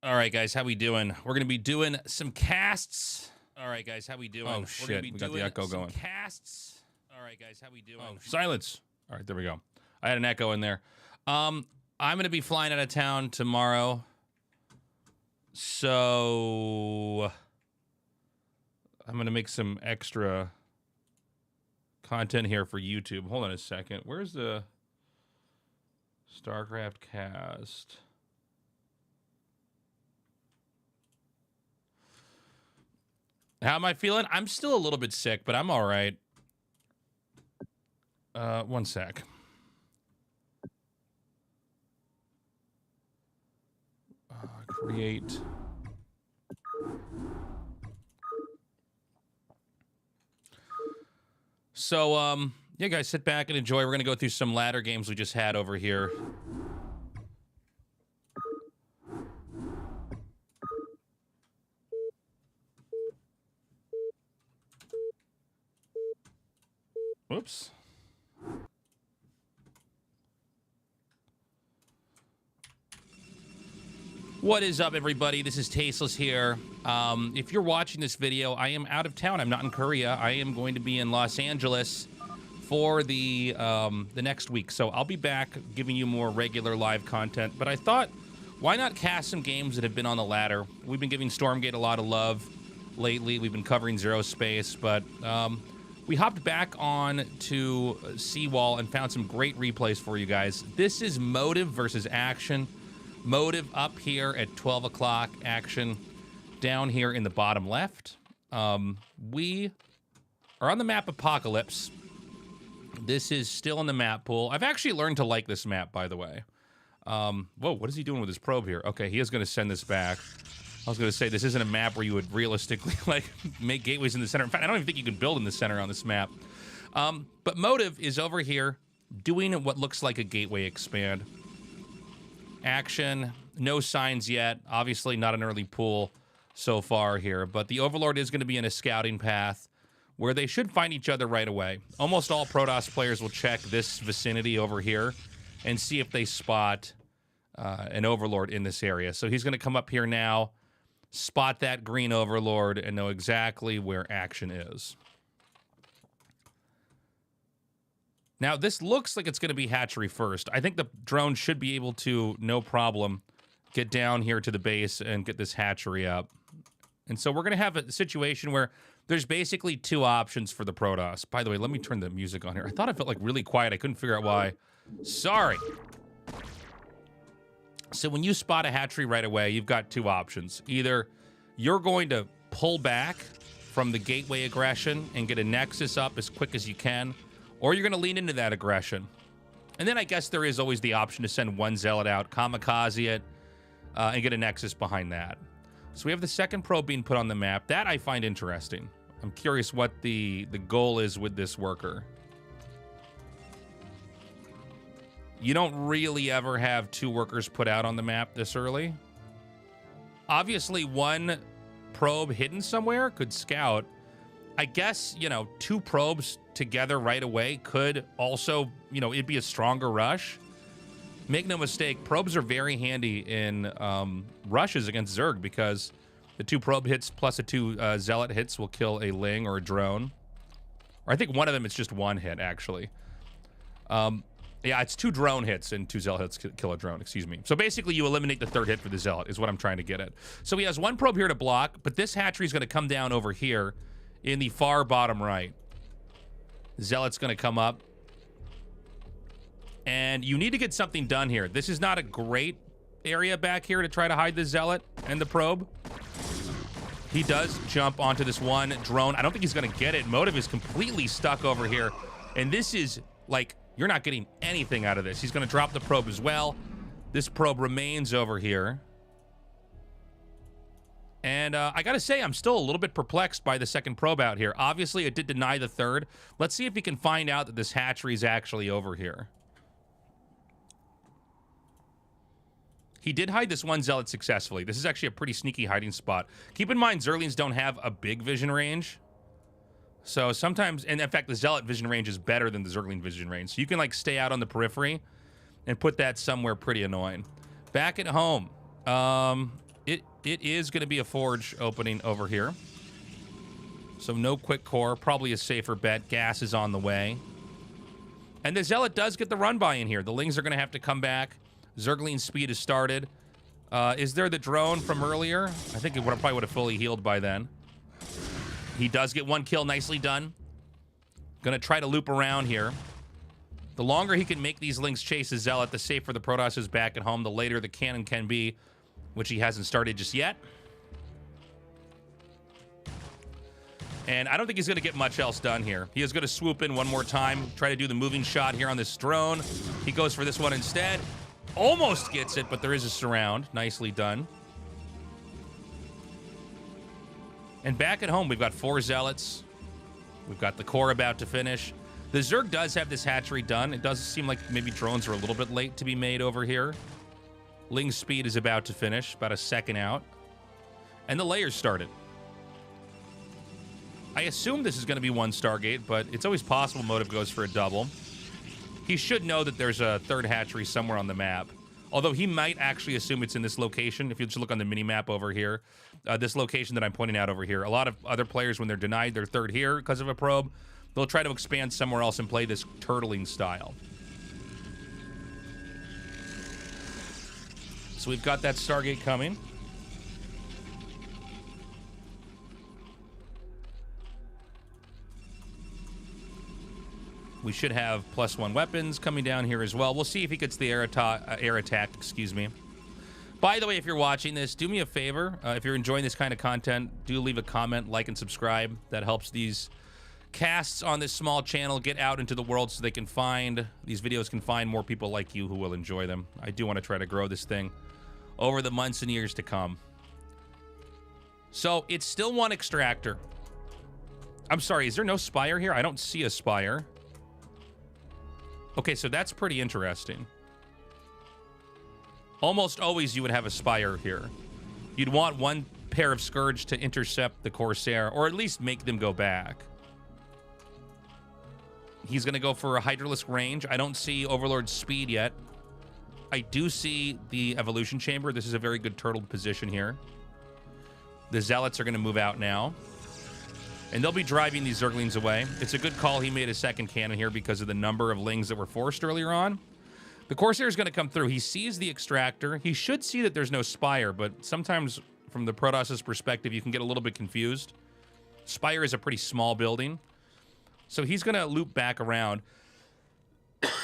All right, guys, how we doing? We're gonna be doing some casts. All right, guys, how we doing? Oh shit, we got the echo going. Casts. All right, guys, how we doing? Oh, silence. All right, there we go. I had an echo in there. I'm gonna be flying out of town tomorrow, so I'm gonna make some extra content here for YouTube. Hold on a second. Where's the StarCraft cast? How am I feeling? I'm still a little bit sick, but I'm all right. One sec. Create. So, yeah, guys, sit back and enjoy. We're going to go through some ladder games we just had over here. Whoops. What is up, everybody? This is Tasteless here. If you're watching this video, I am out of town. I'm not in Korea. I am going to be in Los Angeles for the next week. So I'll be back giving you more regular live content. But I thought, why not cast some games that have been on the ladder? We've been giving Stormgate a lot of love lately. We've been covering Zero Space, but we hopped back on to Seawall and found some great replays for you guys. This is Motive versus Action. Motive up here at 12 o'clock, Action down here in the bottom left. We are on the map Apocalypse. This is still in the map pool. I've actually learned to like this map, by the way. Whoa, what is he doing with his probe here? Okay, he is going to send this back. I was going to say, this isn't a map where you would realistically, like, make gateways in the center. In fact, I don't even think you can build in the center on this map. But Motive is over here doing what looks like a gateway expand. Action, no signs yet. Obviously not an early pool so far here, but the Overlord is going to be in a scouting path where they should find each other right away. Almost all Protoss players will check this vicinity over here and see if they spot an Overlord in this area. So he's going to come up here now, spot that green Overlord, and know exactly where Action is. Now, this looks like it's going to be hatchery first. I think the drone should be able to, no problem, get down here to the base and get this hatchery up. And so we're going to have a situation where there's basically two options for the Protoss. By the way, let me turn the music on here. I thought it felt like really quiet. I couldn't figure out why. Sorry. So when you spot a hatchery right away, you've got two options. Either you're going to pull back from the gateway aggression and get a Nexus up as quick as you can, or you're going to lean into that aggression. And then I guess there is always the option to send one Zealot out, kamikaze it, and get a Nexus behind that. So we have the second probe being put on the map. That I find interesting. I'm curious what the goal is with this worker. You don't really ever have two workers put out on the map this early. Obviously, one probe hidden somewhere could scout. I guess, you know, two probes together right away could also, you know, it'd be a stronger rush. Make no mistake, probes are very handy in rushes against Zerg because the two probe hits plus the two Zealot hits will kill a Ling or a drone. Or I think one of them, it's just one hit, actually. Yeah, it's 2 drone hits and 2 Zealot hits kill a drone, excuse me. So basically, you eliminate the 3rd hit for the Zealot, is what I'm trying to get at. So he has 1 probe here to block, but this hatchery is going to come down over here in the far bottom right. Zealot's going to come up. And you need to get something done here. This is not a great area back here to try to hide the Zealot and the probe. He does jump onto this 1 drone. I don't think he's going to get it. Motive is completely stuck over here. And this is, like, you're not getting anything out of this. He's going to drop the probe as well. This probe remains over here. And I got to say, I'm still a little bit perplexed by the 2nd probe out here. Obviously, it did deny the 3rd. Let's see if he can find out that this hatchery is actually over here. He did hide this 1 Zealot successfully. This is actually a pretty sneaky hiding spot. Keep in mind, Zerglings don't have a big vision range. So sometimes, and in fact, the Zealot vision range is better than the Zergling vision range. So you can, like, stay out on the periphery and put that somewhere pretty annoying. Back at home, it is going to be a forge opening over here. So no quick core, probably a safer bet. Gas is on the way. And the Zealot does get the run by in here. The Lings are going to have to come back. Zergling speed has started. Is there the drone from earlier? I think it probably would have fully healed by then. He does get 1 kill. Nicely done. Gonna try to loop around here. The longer he can make these Lings chase the Zealot, the safer the Protoss is back at home, the later the cannon can be, which he hasn't started just yet. And I don't think he's going to get much else done here. He is going to swoop in 1 more time, try to do the moving shot here on this drone. He goes for this one instead. Almost gets it, but there is a surround. Nicely done. And back at home, we've got 4 Zealots. We've got the core about to finish. The Zerg does have this hatchery done. It does seem like maybe drones are a little bit late to be made over here. Ling speed is about to finish, about a second out. And the layers started. I assume this is going to be 1 Stargate, but it's always possible Motive goes for a double. He should know that there's a 3rd hatchery somewhere on the map. Although he might actually assume it's in this location. If you just look on the mini-map over here, this location that I'm pointing out over here, a lot of other players, when they're denied their 3rd here because of a probe, they'll try to expand somewhere else and play this turtling style. So we've got that Stargate coming. We should have +1 weapons coming down here as well. We'll see if he gets the air attack, excuse me. By the way, if you're watching this, do me a favor. If you're enjoying this kind of content, do leave a comment, like, and subscribe. That helps these casts on this small channel get out into the world so they can find, these videos can find more people like you who will enjoy them. I do want to try to grow this thing over the months and years to come. So it's still 1 extractor. I'm sorry, is there no spire here? I don't see a spire. Okay, so that's pretty interesting. Almost always you would have a spire here. You'd want 1 pair of Scourge to intercept the Corsair, or at least make them go back. He's going to go for a Hydralisk range. I don't see Overlord's speed yet. I do see the Evolution Chamber. This is a very good turtled position here. The Zealots are going to move out now. And they'll be driving these Zerglings away. It's a good call he made a 2nd cannon here because of the number of Lings that were forced earlier on. The Corsair is going to come through. He sees the extractor. He should see that there's no spire, but sometimes from the Protoss's perspective, you can get a little bit confused. Spire is a pretty small building. So he's going to loop back around.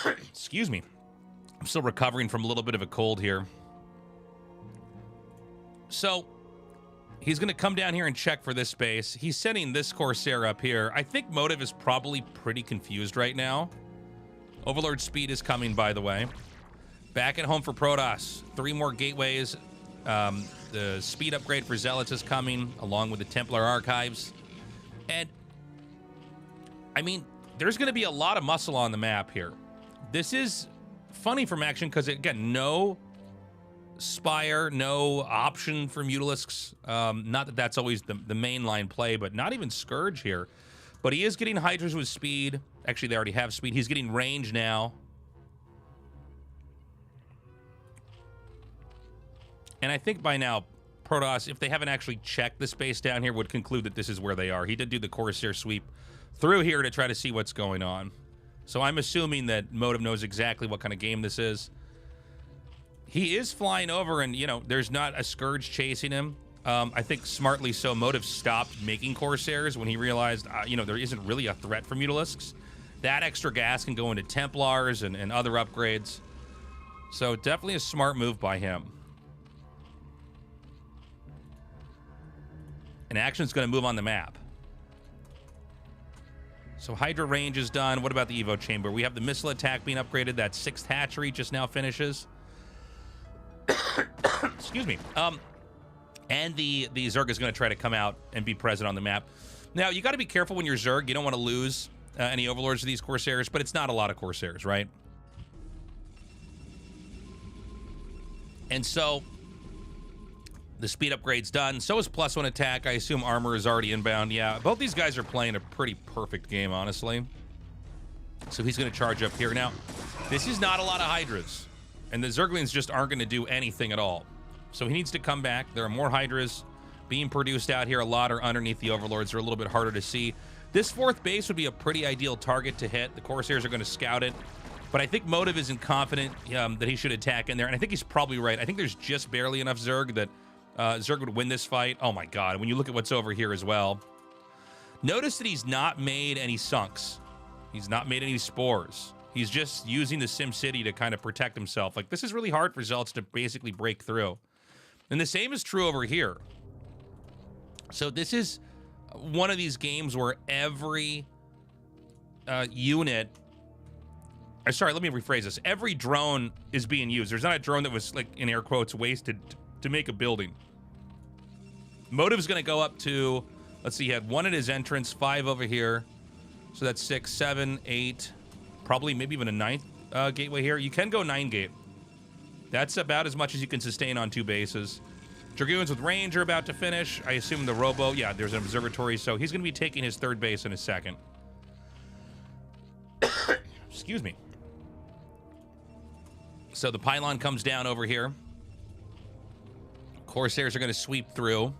Excuse me. I'm still recovering from a little bit of a cold here. So he's going to come down here and check for this space. He's sending this Corsair up here. I think Motive is probably pretty confused right now. Overlord speed is coming, by the way. Back at home for Protoss. 3 more gateways. The speed upgrade for Zealots is coming, along with the Templar Archives. And, I mean, there's going to be a lot of muscle on the map here. This is funny from action because, again, no Spire, no option for Mutalisks. Not that that's always the mainline play, but not even Scourge here. But he is getting Hydras with speed. Actually, they already have speed. He's getting range now. And I think by now, Protoss, if they haven't actually checked the space down here, would conclude that this is where they are. He did do the Corsair sweep through here to try to see what's going on. So I'm assuming that Motive knows exactly what kind of game this is. He is flying over, and, you know, there's not a Scourge chasing him. I think smartly so, Motive stopped making Corsairs when he realized, you know, there isn't really a threat for Mutalisks. That extra gas can go into Templars and other upgrades. So definitely a smart move by him. And Action's going to move on the map. So Hydra range is done. What about the Evo Chamber? We have the missile attack being upgraded. That 6th hatchery just now finishes. Excuse me. And the Zerg is going to try to come out and be present on the map. Now, you got to be careful when you're Zerg. You don't want to lose any Overlords of these Corsairs, but it's not a lot of Corsairs, right? And so the speed upgrade's done. So is +1 attack. I assume armor is already inbound. Yeah, both these guys are playing a pretty perfect game, honestly. So he's going to charge up here. Now, this is not a lot of Hydras, and the Zerglings just aren't going to do anything at all. So he needs to come back. There are more Hydras being produced out here. A lot are underneath the Overlords. They're a little bit harder to see. This 4th base would be a pretty ideal target to hit. The Corsairs are going to scout it. But I think Motive isn't confident that he should attack in there. And I think he's probably right. I think there's just barely enough Zerg that Zerg would win this fight. Oh, my God. When you look at what's over here as well. Notice that he's not made any sunks. He's not made any spores. He's just using the Sim City to kind of protect himself. Like, this is really hard for Zealots to basically break through. And the same is true over here. So this is one of these games where every unit... Sorry, let me rephrase this. Every drone is being used. There's not a drone that was, like, in air quotes, wasted to make a building. Motive's going to go up to... Let's see, he had 1 at his entrance, 5 over here. So that's 6, 7, 8... Probably maybe even a 9th gateway here. You can go 9 gate. That's about as much as you can sustain on 2 bases. Dragoons with range are about to finish. I assume the Robo... Yeah, there's an observatory, so he's going to be taking his 3rd base in a second. Excuse me. So the pylon comes down over here. Corsairs are going to sweep through.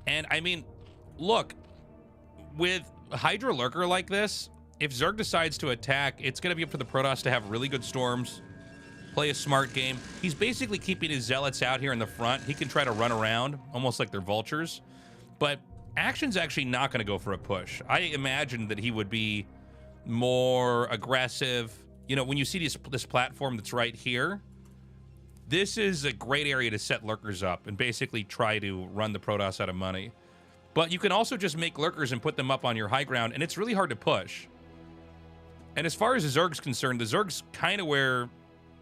And, I mean, look. With a Hydra Lurker like this, if Zerg decides to attack, it's going to be up to the Protoss to have really good storms, play a smart game. He's basically keeping his Zealots out here in the front. He can try to run around, almost like they're vultures. But Action's actually not going to go for a push. I imagine that he would be more aggressive. You know, when you see this platform that's right here, this is a great area to set Lurkers up and basically try to run the Protoss out of money. But you can also just make Lurkers and put them up on your high ground, and it's really hard to push. And as far as the Zerg's concerned, the Zerg's kind of where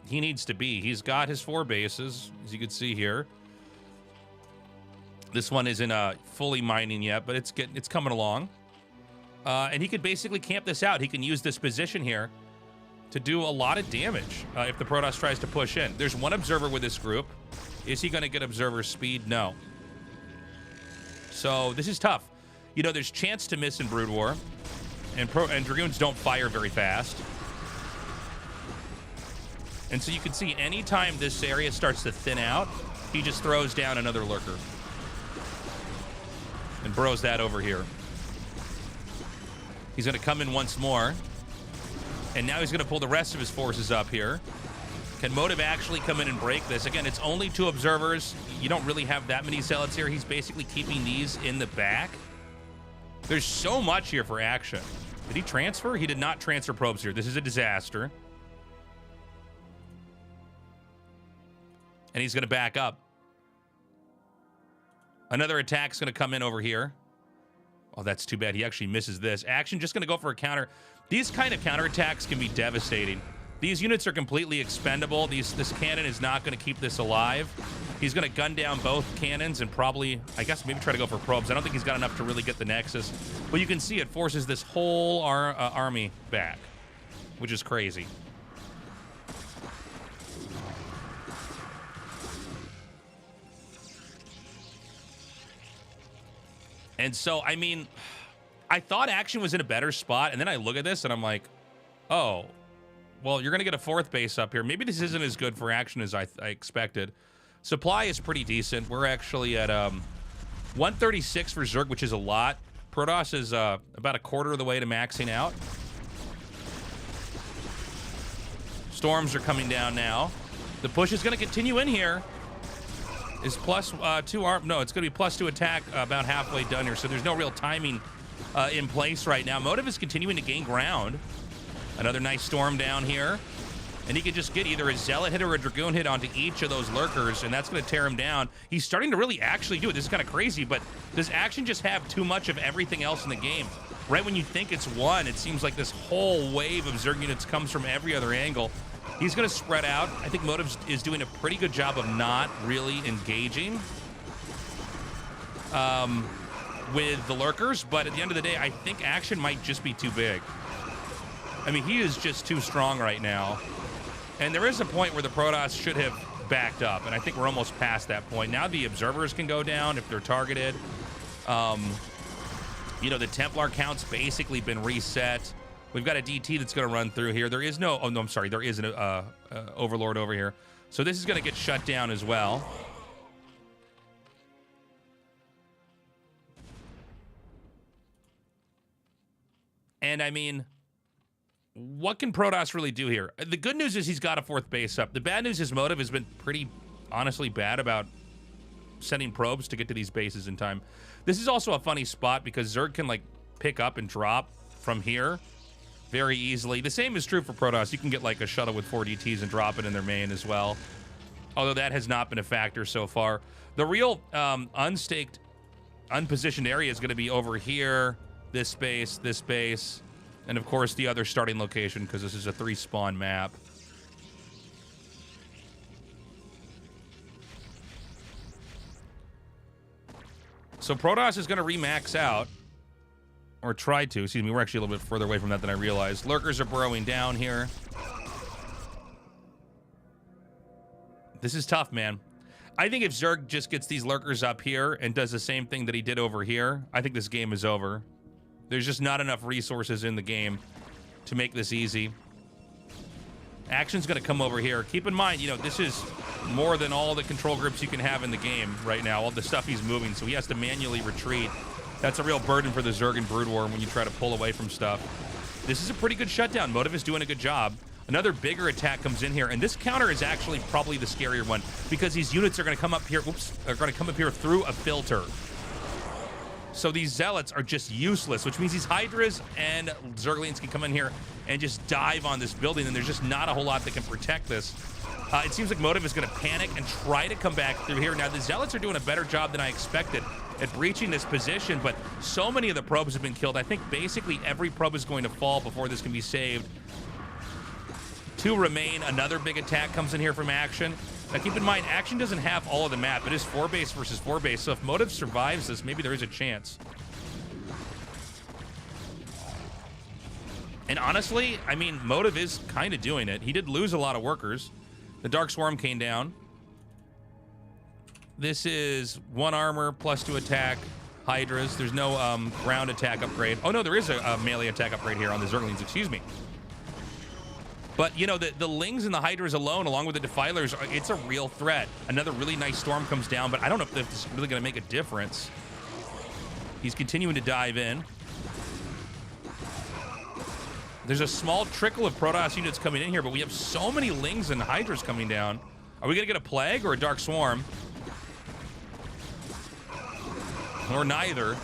he needs to be. He's got his 4 bases, as you can see here. This one isn't fully mining yet, but it's coming along. And he could basically camp this out. He can use this position here to do a lot of damage if the Protoss tries to push in. There's 1 observer with this group. Is he going to get observer speed? No. So this is tough. You know, there's chance to miss in Brood War. And Dragoons don't fire very fast. And so you can see anytime this area starts to thin out, he just throws down another Lurker. And burrows that over here. He's going to come in once more. And now he's going to pull the rest of his forces up here. Can Motive actually come in and break this? Again, it's only 2 observers. You don't really have that many Zealots here. He's basically keeping these in the back. There's so much here for Action. Did he transfer? He did not transfer probes here. This is a disaster. And he's going to back up. Another attack's going to come in over here. Oh, that's too bad. He actually misses this. Action just going to go for a counter. These kind of counterattacks can be devastating. These units are completely expendable. This cannon is not going to keep this alive. He's going to gun down both cannons and probably, I guess, maybe try to go for probes. I don't think he's got enough to really get the Nexus. But you can see it forces this whole army back, which is crazy. And so, I mean, I thought Action was in a better spot, and then I look at this and I'm like, oh, well, you're going to get a 4th base up here. Maybe this isn't as good for Action as I expected. Supply is pretty decent. We're actually at 136 for Zerg, which is a lot. Protoss is about a quarter of the way to maxing out. Storms are coming down now. The push is going to continue in here. Is plus 2 arm. No, it's going to be plus 2 attack about halfway done here. So there's no real timing in place right now. Motive is continuing to gain ground. Another nice storm down here. And he could just get either a Zealot hit or a Dragoon hit onto each of those lurkers, and that's going to tear him down. He's starting to really actually do it. This is kind of crazy, but does Action just have too much of everything else in the game? Right when you think it's won, it seems like this whole wave of Zerg units comes from every other angle. He's going to spread out. I think Motive is doing a pretty good job of not really engaging with the lurkers, but at the end of the day, I think Action might just be too big. I mean, he is just too strong right now. And there is a point where the Protoss should have backed up, and I think we're almost past that point. Now the Observers can go down if they're targeted. You know, the Templar count's basically been reset. We've got a DT that's going to run through here. There is no... Oh, no, I'm sorry. There is an Overlord over here. So this is going to get shut down as well. And, I mean... What can Protoss really do here? The good news is he's got a 4th base up. The bad news is Motive has been pretty, honestly, bad about sending probes to get to these bases in time. This is also a funny spot because Zerg can, like, pick up and drop from here very easily. The same is true for Protoss. You can get, like, a shuttle with 4 DTs and drop it in their main as well. Although that has not been a factor so far. The real unstaked, unpositioned area is going to be over here, this base, and of course the other starting location, because this is a 3-spawn map. So Protoss is going to remax out, or try to. Excuse me, we're actually a little bit further away from that than I realized. Lurkers are burrowing down here. This is tough, man. I think if Zerg just gets these lurkers up here and does the same thing that he did over here, I think this game is over. There's just not enough resources in the game to make this easy. Action's going to come over here. Keep in mind, you know, this is more than all the control groups you can have in the game right now, all the stuff he's moving, so he has to manually retreat. That's a real burden for the Zerg and Brood War when you try to pull away from stuff. This is a pretty good shutdown. Motive is doing a good job. Another bigger attack comes in here, and this counter is actually probably the scarier one because these units are going to come up here, are going to come up here through a filter. So these Zealots are just useless, which means these Hydras and Zerglings can come in here and just dive on this building, and there's just not a whole lot that can protect this. It seems like Motive is going to panic and try to come back through here. Now, the Zealots are doing a better job than I expected at breaching this position, but so many of the probes have been killed. I think basically every probe is going to fall before this can be saved. 2 remain. Another big attack comes in here from Action. Now, keep in mind, Action doesn't have all of the map. It is 4 base versus 4 base, so if Motive survives this, maybe there is a chance. And honestly, I mean, Motive is kind of doing it. He did lose a lot of workers. The Dark Swarm came down. This is 1 armor plus 2 attack. Hydras. There's no ground attack upgrade. Oh, no, there is a melee attack upgrade here on the Zerglings. Excuse me. But, you know, the Lings and the Hydras alone, along with the Defilers, it's a real threat. Another really nice storm comes down, but I don't know if this is really going to make a difference. He's continuing to dive in. There's a small trickle of Protoss units coming in here, but we have so many Lings and Hydras coming down. Are we going to get a Plague or a Dark Swarm? Or neither.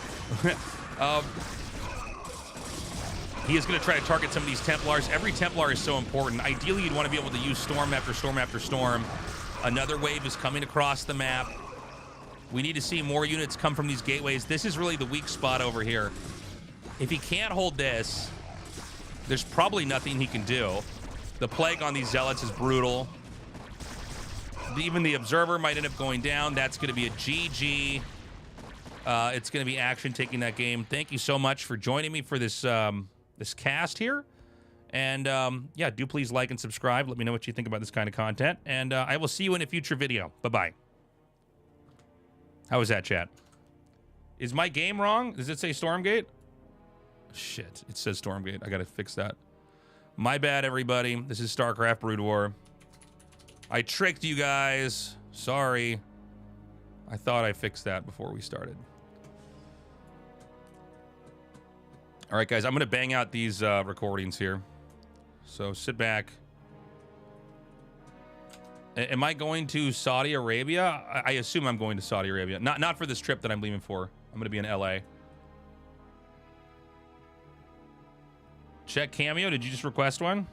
He is going to try to target some of these Templars. Every Templar is so important. Ideally, you'd want to be able to use storm after storm after storm. Another wave is coming across the map. We need to see more units come from these gateways. This is really the weak spot over here. If he can't hold this, there's probably nothing he can do. The Plague on these Zealots is brutal. Even the Observer might end up going down. That's going to be a GG. It's going to be Action taking that game. Thank you so much for joining me for this this cast here. And yeah, do please like and subscribe. Let me know what you think about this kind of content. And I will see you in a future video. Bye-bye. How was that, chat? Is my game wrong? Does it say Stormgate? Shit, it says Stormgate. I gotta fix that. My bad, everybody. This is StarCraft Brood War. I tricked you guys. Sorry. I thought I fixed that before we started. All right, guys, I'm going to bang out these recordings here. So sit back. Am I going to Saudi Arabia? I assume I'm going to Saudi Arabia. Not for this trip that I'm leaving for. I'm going to be in LA. Check Cameo. Did you just request one?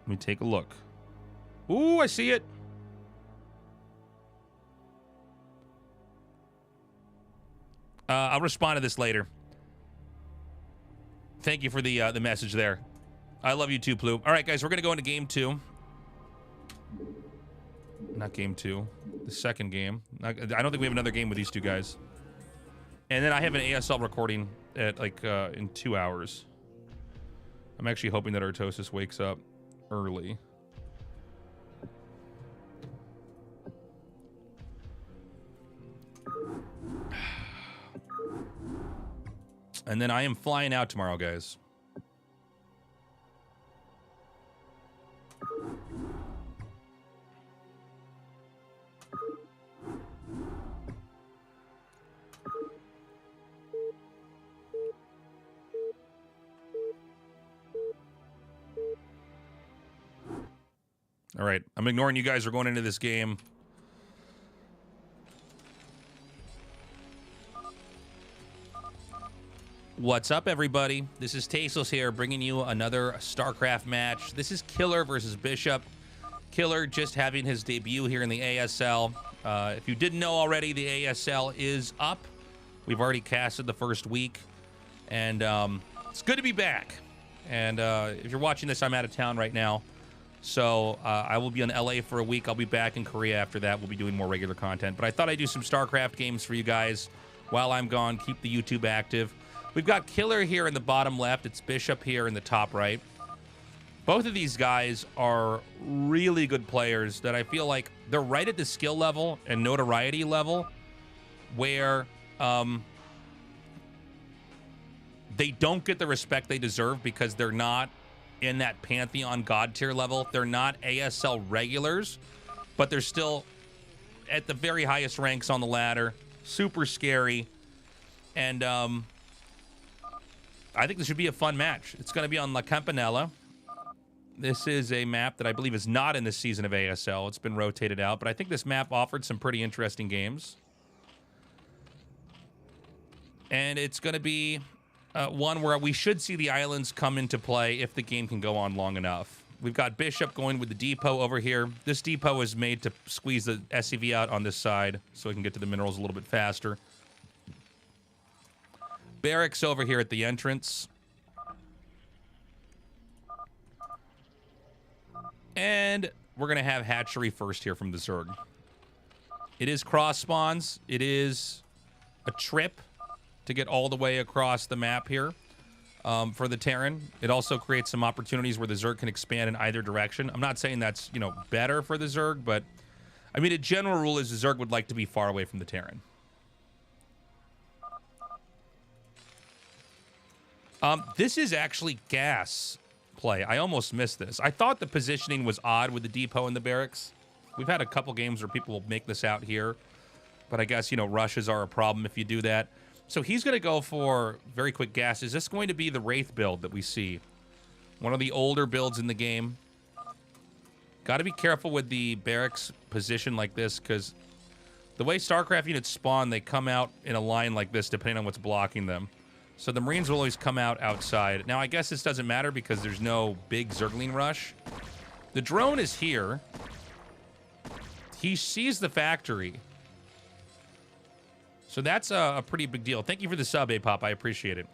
Let me take a look. Ooh, I see it. I'll respond to this later. Thank you for the message there. I love you too, Plu. All right, guys, we're going to go into game 2. Not game 2. The second game. I don't think we have another game with these two guys. And then I have an ASL recording at, like, in 2 hours. I'm actually hoping that Artosis wakes up early. And then I am flying out tomorrow, guys. All right, I'm ignoring you guys. We're going into this game. What's up, everybody? This is Tasteless here, bringing you another StarCraft match. This is Killer versus Bishop. Killer just having his debut here in the ASL. If you didn't know already, the ASL is up. We've already casted the first week, and it's good to be back. And if you're watching this, I'm out of town right now. So I will be in LA for a week. I'll be back in Korea after that. We'll be doing more regular content. But I thought I'd do some StarCraft games for you guys while I'm gone. Keep the YouTube active. We've got Killer here in the bottom left. It's Bishop here in the top right. Both of these guys are really good players that I feel like they're right at the skill level and notoriety level where they don't get the respect they deserve because they're not in that Pantheon God tier level. They're not ASL regulars, but they're still at the very highest ranks on the ladder. Super scary. And I think this should be a fun match. It's going to be on La Campanella. This is a map that I believe is not in this season of ASL. It's been rotated out, but I think this map offered some pretty interesting games. And it's going to be one where we should see the islands come into play if the game can go on long enough. We've got Bishop going with the depot over here. This depot is made to squeeze the SCV out on this side so we can get to the minerals a little bit faster. Barracks over here at the entrance. And we're going to have hatchery first here from the Zerg. It is cross spawns. It is a trip to get all the way across the map here for the Terran. It also creates some opportunities where the Zerg can expand in either direction. I'm not saying that's, you know, better for the Zerg, but I mean, a general rule is the Zerg would like to be far away from the Terran. This is actually gas play. I almost missed this. I thought the positioning was odd with the depot and the barracks. We've had a couple games where people will make this out here, but I guess, you know, rushes are a problem if you do that. So he's going to go for very quick gas. Is this going to be the Wraith build that we see? One of the older builds in the game. Got to be careful with the barracks position like this, because the way StarCraft units spawn, they come out in a line like this depending on what's blocking them. So the Marines will always come out outside. Now, I guess this doesn't matter because there's no big Zergling rush. The drone is here. He sees the factory. So that's a pretty big deal. Thank you for the sub, A-Pop. I appreciate it.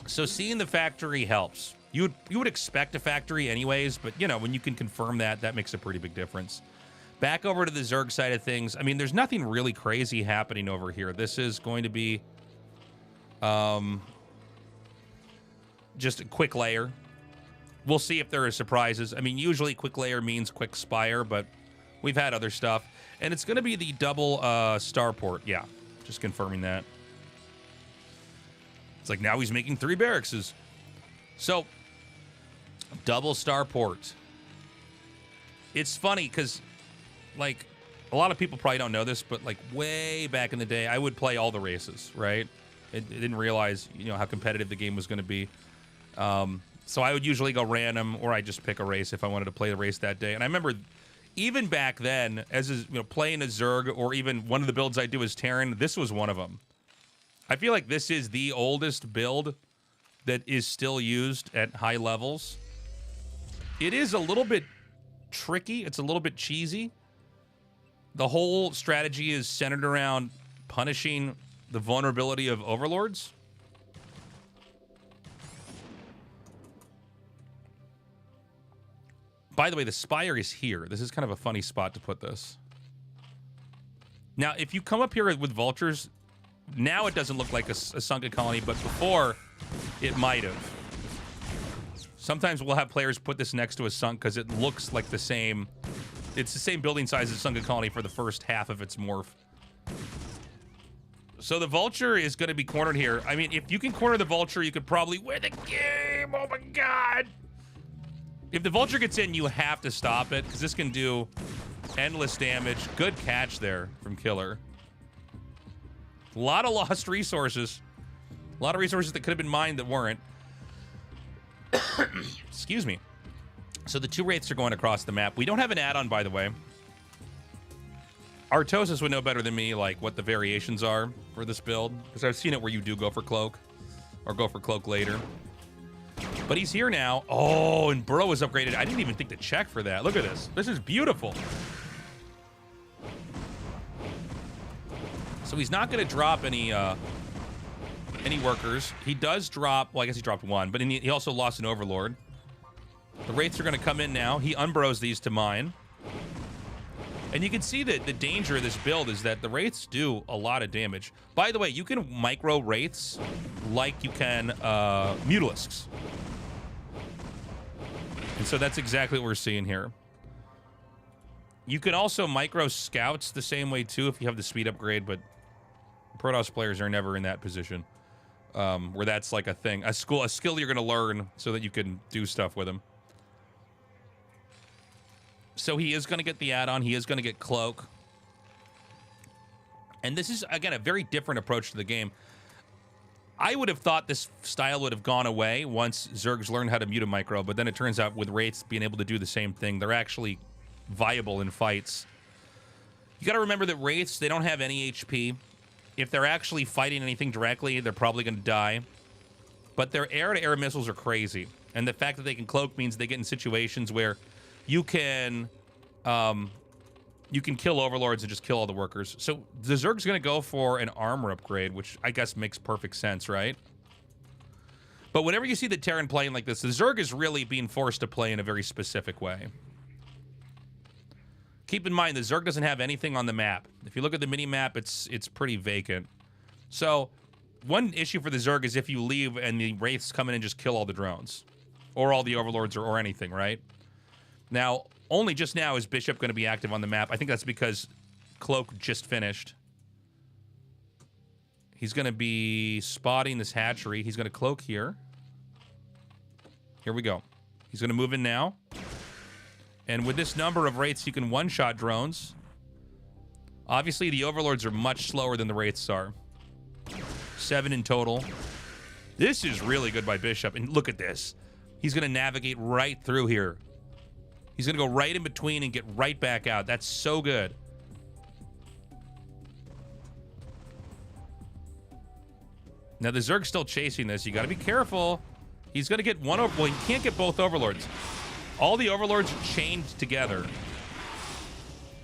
So seeing the factory helps. You would expect a factory anyways, but, you know, when you can confirm that, that makes a pretty big difference. Back over to the Zerg side of things. I mean, there's nothing really crazy happening over here. This is going to be just a quick layer. We'll see if there are surprises. I mean, usually quick layer means quick spire, but we've had other stuff. And it's going to be the double starport. Yeah, just confirming that. It's like now he's making 3 barracks. So, double starport. It's funny because, like, a lot of people probably don't know this, but like way back in the day, I would play all the races, right? I didn't realize, you know, how competitive the game was going to be. So I would usually go random, or I just pick a race if I wanted to play the race that day. And I remember even back then, as you know, playing a Zerg, or even one of the builds I do as Terran, this was one of them. I feel like this is the oldest build that is still used at high levels. It is a little bit tricky. It's a little bit cheesy. The whole strategy is centered around punishing the vulnerability of overlords. By the way, the spire is here. This is kind of a funny spot to put this. Now, if you come up here with vultures, now it doesn't look like a sunken colony, but before, it might have. Sometimes we'll have players put this next to a sunk because it looks like the same. It's the same building size as sunken colony for the first half of its morph. So the vulture is going to be cornered here. I mean, if you can corner the vulture, you could probably win the game. Oh my god! If the vulture gets in, you have to stop it, because this can do endless damage. Good catch there from Killer. A lot of lost resources. A lot of resources that could have been mined that weren't. Excuse me. So the two wraiths are going across the map. We don't have an add-on, by the way. Artosis would know better than me, like, what the variations are for this build, because I've seen it where you do go for Cloak, or go for Cloak later. But he's here now. Oh, and Burrow is upgraded. I didn't even think to check for that. Look at this. This is beautiful. So he's not going to drop any workers. He does drop, well, I guess he dropped one, but he also lost an Overlord. The Wraiths are going to come in now. He unburrows these to mine. And you can see that the danger of this build is that the Wraiths do a lot of damage. By the way, you can micro Wraiths like you can Mutalisks. And so that's exactly what we're seeing here. You can also micro Scouts the same way too if you have the speed upgrade, but Protoss players are never in that position where that's like a thing. A skill you're going to learn so that you can do stuff with them. So he is going to get the add-on. He is going to get Cloak. And this is, again, a very different approach to the game. I would have thought this style would have gone away once Zergs learned how to mute a micro, but then it turns out with Wraiths being able to do the same thing, they're actually viable in fights. You got to remember that Wraiths, they don't have any HP. If they're actually fighting anything directly, they're probably going to die. But their air-to-air missiles are crazy. And the fact that they can Cloak means they get in situations where you can kill Overlords and just kill all the workers. So the Zerg's going to go for an armor upgrade, which I guess makes perfect sense, right? But whenever you see the Terran playing like this, the Zerg is really being forced to play in a very specific way. Keep in mind, the Zerg doesn't have anything on the map. If you look at the mini-map, it's pretty vacant. So one issue for the Zerg is if you leave and the Wraiths come in and just kill all the drones. Or all the Overlords or anything, right? Now, only just now is Bishop going to be active on the map. I think that's because Cloak just finished. He's going to be spotting this hatchery. He's going to Cloak here. Here we go. He's going to move in now. And with this number of Wraiths, you can one-shot drones. Obviously, the Overlords are much slower than the Wraiths are. 7 in total. This is really good by Bishop. And look at this. He's going to navigate right through here. He's going to go right in between and get right back out. That's so good. Now, the Zerg's still chasing this. You got to be careful. He's going to get one over. Well, he can't get both Overlords. All the Overlords are chained together.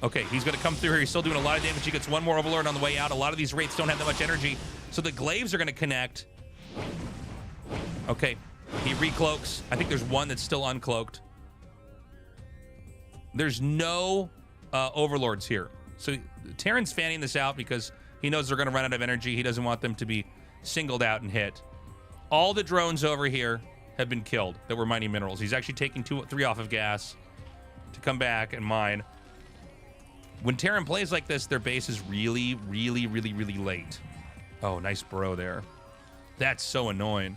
Okay, he's going to come through here. He's still doing a lot of damage. He gets one more Overlord on the way out. A lot of these Wraiths don't have that much energy. So the Glaives are going to connect. Okay, he recloaks. I think there's one that's still uncloaked. There's no Overlords here. So Terran's fanning this out because he knows they're going to run out of energy. He doesn't want them to be singled out and hit. All the drones over here have been killed that were mining minerals. He's actually taking 3 off of gas to come back and mine. When Terran plays like this, their base is really, really, really, really late. Oh, nice burrow there. That's so annoying.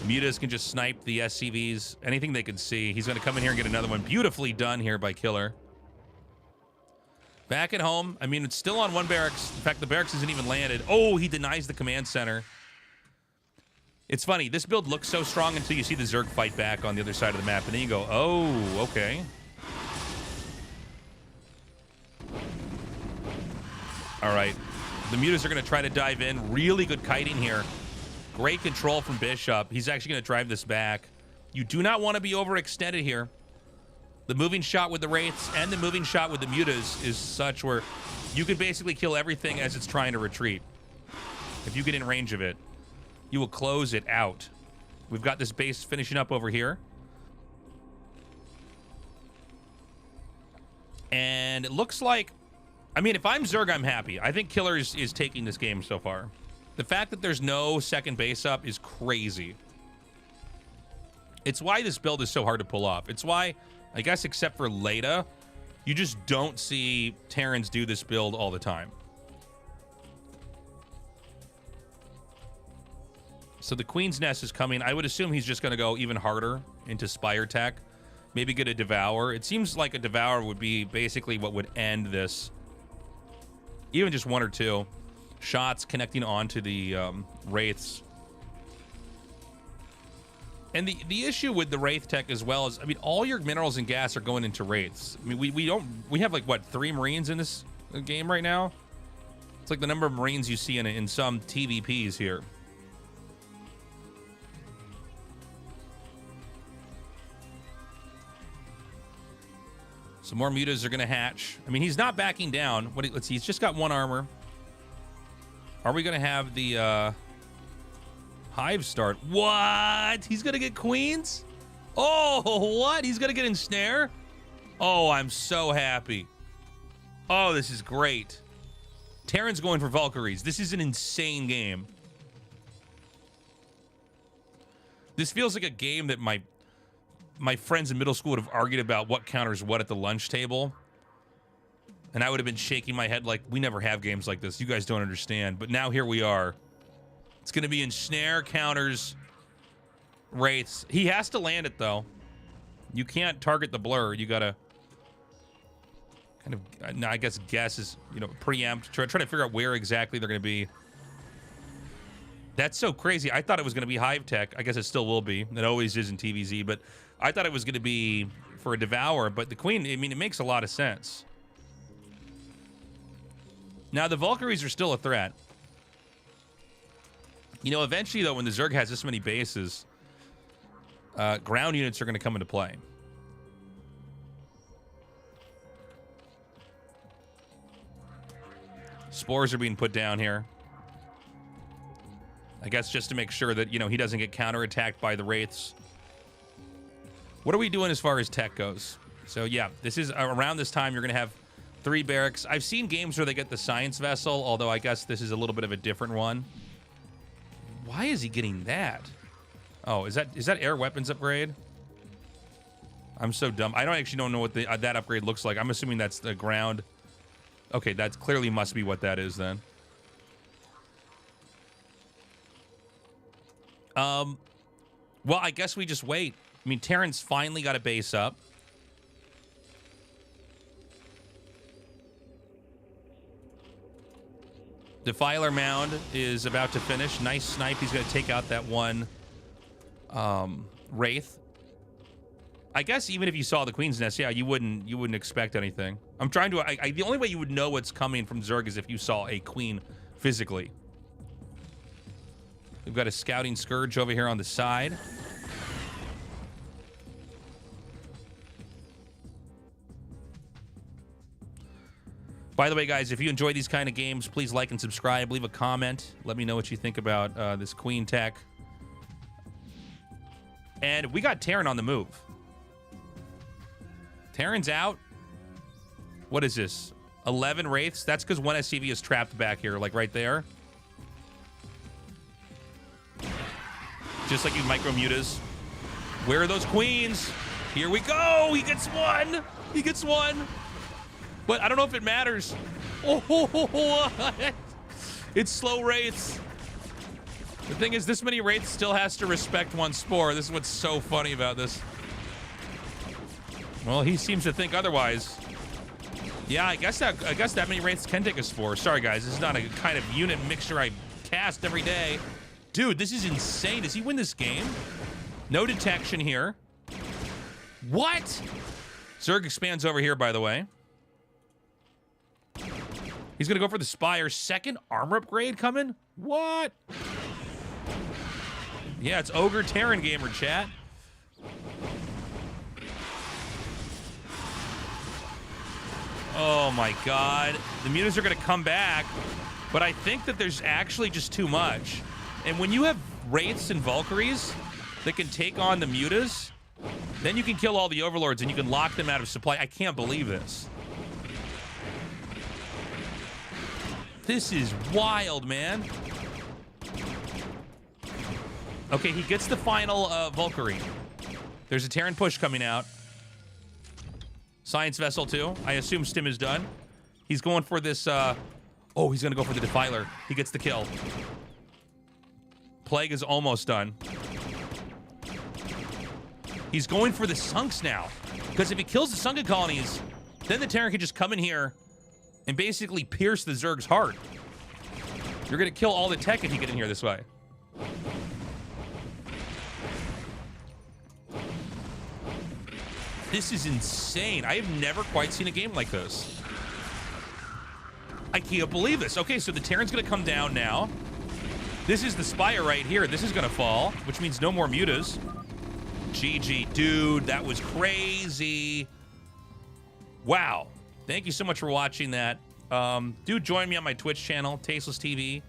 Mutas can just snipe the SCVs, anything they can see. He's going to come in here and get another one. Beautifully done here by Killer. Back at home. I mean, it's still on one barracks. In fact, the barracks isn't even landed. Oh, he denies the command center. It's funny. This build looks so strong until you see the Zerg fight back on the other side of the map. And then you go, oh, okay. All right. The Mutas are going to try to dive in. Really good kiting here. Great control from Bishop. He's actually going to drive this back. You do not want to be overextended here. The moving shot with the Wraiths and the moving shot with the Mutas is such where you can basically kill everything as it's trying to retreat. If you get in range of it, you will close it out. We've got this base finishing up over here. And it looks like, I mean, if I'm Zerg, I'm happy. I think Killer is taking this game so far. The fact that there's no second base up is crazy. It's why this build is so hard to pull off. It's why, I guess, except for Leda, you just don't see Terrans do this build all the time. So the Queen's Nest is coming. I would assume he's just going to go even harder into Spire Tech. Maybe get a Devour. It seems like a Devour would be basically what would end this. Even just one or two shots connecting onto the Wraiths. And the issue with the Wraith Tech as well is, I mean, all your minerals and gas are going into Wraiths. I mean, we have like, what, 3 Marines in this game right now? It's like the number of Marines you see in some TVPs here. Some more Mutas are going to hatch. I mean, he's not backing down. Let's see, he's just got 1 armor. Are we going to have the Hive start? What? He's going to get Queens? Oh, what? He's going to get Ensnare? Oh, I'm so happy. Oh, this is great. Terran's going for Valkyries. This is an insane game. This feels like a game that my friends in middle school would have argued about what counters what at the lunch table. And I would have been shaking my head like, we never have games like this. You guys don't understand. But now here we are. It's going to be Ensnare counters Wraiths. He has to land it, though. You can't target the blur. You got to kind of, I guess is, you know, preempt. Try to figure out where exactly they're going to be. That's so crazy. I thought it was going to be Hive Tech. I guess it still will be. It always is in TVZ. But I thought it was going to be for a Devour. But the Queen, I mean, it makes a lot of sense. Now, the Valkyries are still a threat. You know, eventually, though, when the Zerg has this many bases, ground units are going to come into play. Spores are being put down here. I guess just to make sure that, you know, he doesn't get counterattacked by the Wraiths. What are we doing as far as tech goes? So, yeah, this is around this time you're going to have 3 barracks. I've seen games where they get the Science Vessel, although I guess this is a little bit of a different one. Why is he getting that? Oh, is that air weapons upgrade? I'm so dumb. I don't know what that upgrade looks like. I'm assuming that's the ground. Okay, that clearly must be what that is then. Well, I guess we just wait. I mean, Terran's finally got a base up. Defiler Mound is about to finish. Nice snipe. He's going to take out that one Wraith. I guess even if you saw the Queen's Nest, yeah, you wouldn't expect anything. I'm trying to. The only way you would know what's coming from Zerg is if you saw a Queen physically. We've got a Scouting Scourge over here on the side. By the way, guys, if you enjoy these kind of games, please like and subscribe. Leave a comment. Let me know what you think about this Queen Tech. And we got Terran on the move. Terran's out. What is this? 11 Wraiths? That's because one SCV is trapped back here, like right there. Just like you micro mutas. Where are those Queens? Here we go. He gets one. He gets one. But I don't know if it matters. Oh, it's slow Wraiths. The thing is, this many wraiths still has to respect one spore. This is what's so funny about this. Well, he seems to think otherwise. Yeah, I guess that many wraiths can take a spore. Sorry, guys. This is not a kind of unit mixture I cast every day. Dude, this is insane. Does he win this game? No detection here. What? Zerg expands over here, by the way. He's going to go for the Spire. Second armor upgrade coming? What? Yeah, it's Ogre Terran Gamer, chat. Oh my god. The mutas are going to come back, but I think that there's actually just too much. And when you have Wraiths and Valkyries that can take on the mutas, then you can kill all the Overlords and you can lock them out of supply. I can't believe this. This is wild, man. Okay, he gets the final Valkyrie. There's a Terran push coming out. Science Vessel too. I assume Stim is done. He's going for this, oh, he's gonna go for the Defiler. He gets the kill. Plague is almost done. He's going for the Sunks now. Because if he kills the Sunken colonies, then the Terran can just come in here and basically pierce the Zerg's heart. You're gonna kill all the tech if you get in here this way. This is insane. I have never quite seen a game like this. I can't believe this. Okay, so the Terran's gonna come down now. This is the Spire right here. This is gonna fall, which means no more mutas. GG, dude, that was crazy. Wow. Thank you so much for watching that. Do join me on my Twitch channel, Tasteless TV,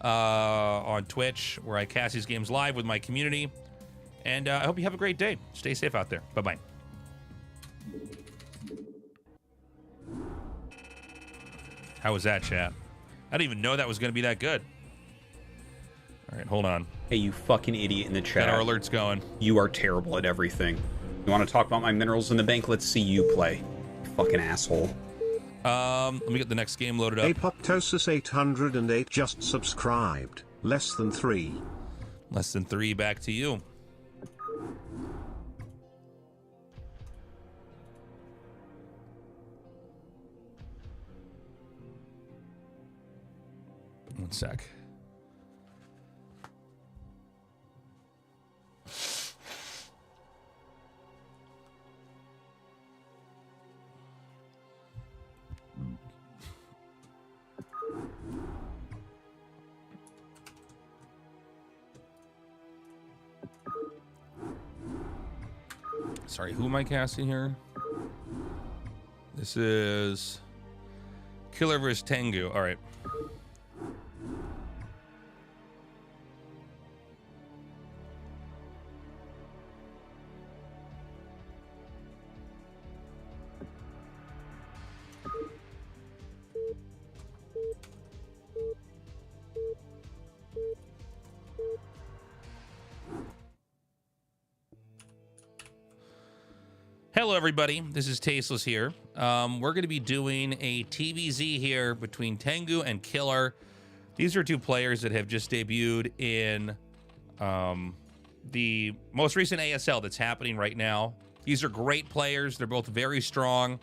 on Twitch, where I cast these games live with my community. And I hope you have a great day. Stay safe out there. Bye-bye. How was that, chat? I didn't even know that was going to be that good. All right, hold on. Hey, you fucking idiot in the chat. Got our alerts going. You are terrible at everything. You want to talk about my minerals in the bank? Let's see you play. You fucking asshole. Let me get the next game loaded up. Apoptosis 808 just subscribed. Less than 3. Less than 3, back to you. One sec. Sorry, who am I casting here? This is Killer vs. Tangu. All right. Hello, everybody. This is Tasteless here. We're going to be doing a TVZ here between Tangu and Killer. These are two players that have just debuted in the most recent ASL that's happening right now. These are great players. They're both very strong.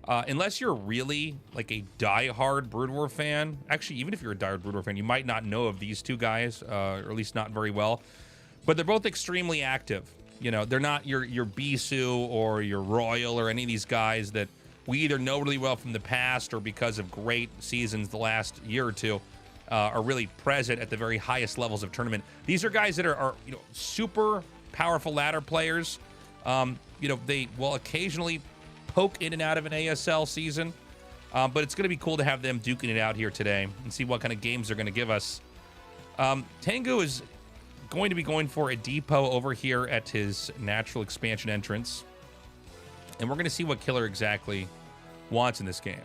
Unless you're really like a die-hard Brood War fan, actually, even if you're a die-hard Brood War fan, you might not know of these two guys, or at least not very well. But they're both extremely active. You know, they're not your Bisu or your Royal or any of these guys that we either know really well from the past or because of great seasons the last year or two are really present at the very highest levels of tournament. These are guys that are you know, super powerful ladder players. You know, they will occasionally poke in and out of an ASL season, but it's going to be cool to have them duking it out here today and see what kind of games they're going to give us. Tangu is going to be going for a depot over here at his natural expansion entrance. And we're going to see what Killer exactly wants in this game.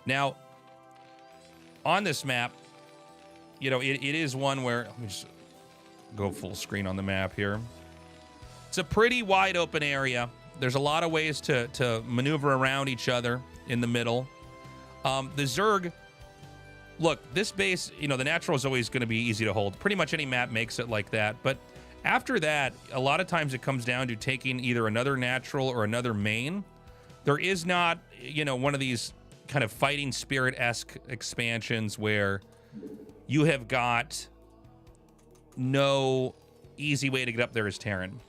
Now, on this map, you know, it is one where, let me just go full screen on the map here. It's a pretty wide open area. There's a lot of ways to maneuver around each other in the middle. The Zerg look, this base, you know, the natural is always going to be easy to hold. Pretty much any map makes it like that. But after that, a lot of times it comes down to taking either another natural or another main. There is not, you know, one of these kind of fighting spirit-esque expansions where you have got no easy way to get up there as Terran.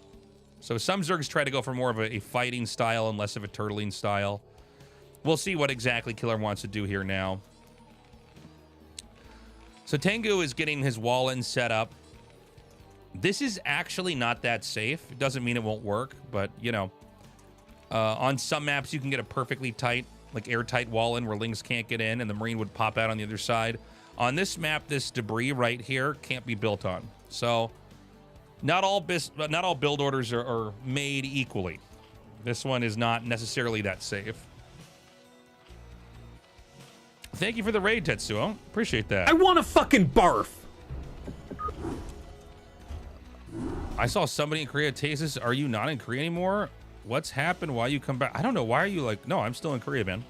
So some Zergs try to go for more of a fighting style and less of a turtling style. We'll see what exactly Killer wants to do here now. So Tangu is getting his wall in set up. This is actually not that safe. It doesn't mean it won't work, but, you know, on some maps you can get a perfectly tight, like airtight wall in where Lings can't get in and the Marine would pop out on the other side. On this map, this debris right here can't be built on. So not all build orders are made equally. This one is not necessarily that safe. Thank you for the raid, Tetsuo. Appreciate that. I want to fucking barf. I saw somebody in Korea. Tasis, are you not in Korea anymore? What's happened? Why you come back? I don't know. Why are you like, no, I'm still in Korea, man.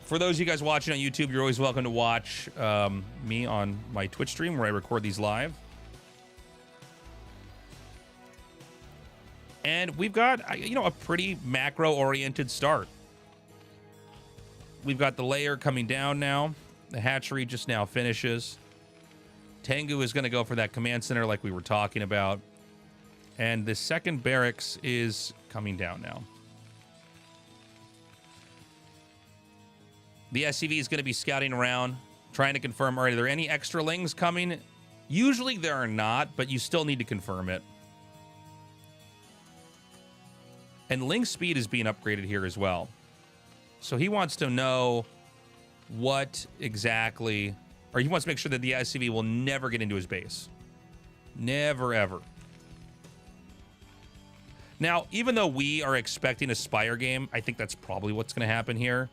For those of you guys watching on YouTube, you're always welcome to watch me on my Twitch stream where I record these live. And we've got, you know, a pretty macro-oriented start. We've got the layer coming down now. The hatchery just now finishes. Tangu is going to go for that command center like we were talking about. And the second barracks is coming down now. The SCV is going to be scouting around, trying to confirm, are there any extra Lings coming? Usually there are not, but you still need to confirm it. And Ling speed is being upgraded here as well. So he wants to know what exactly, or he wants to make sure that the SCV will never get into his base. Never, ever. Now, even though we are expecting a Spire game, I think that's probably what's going to happen here.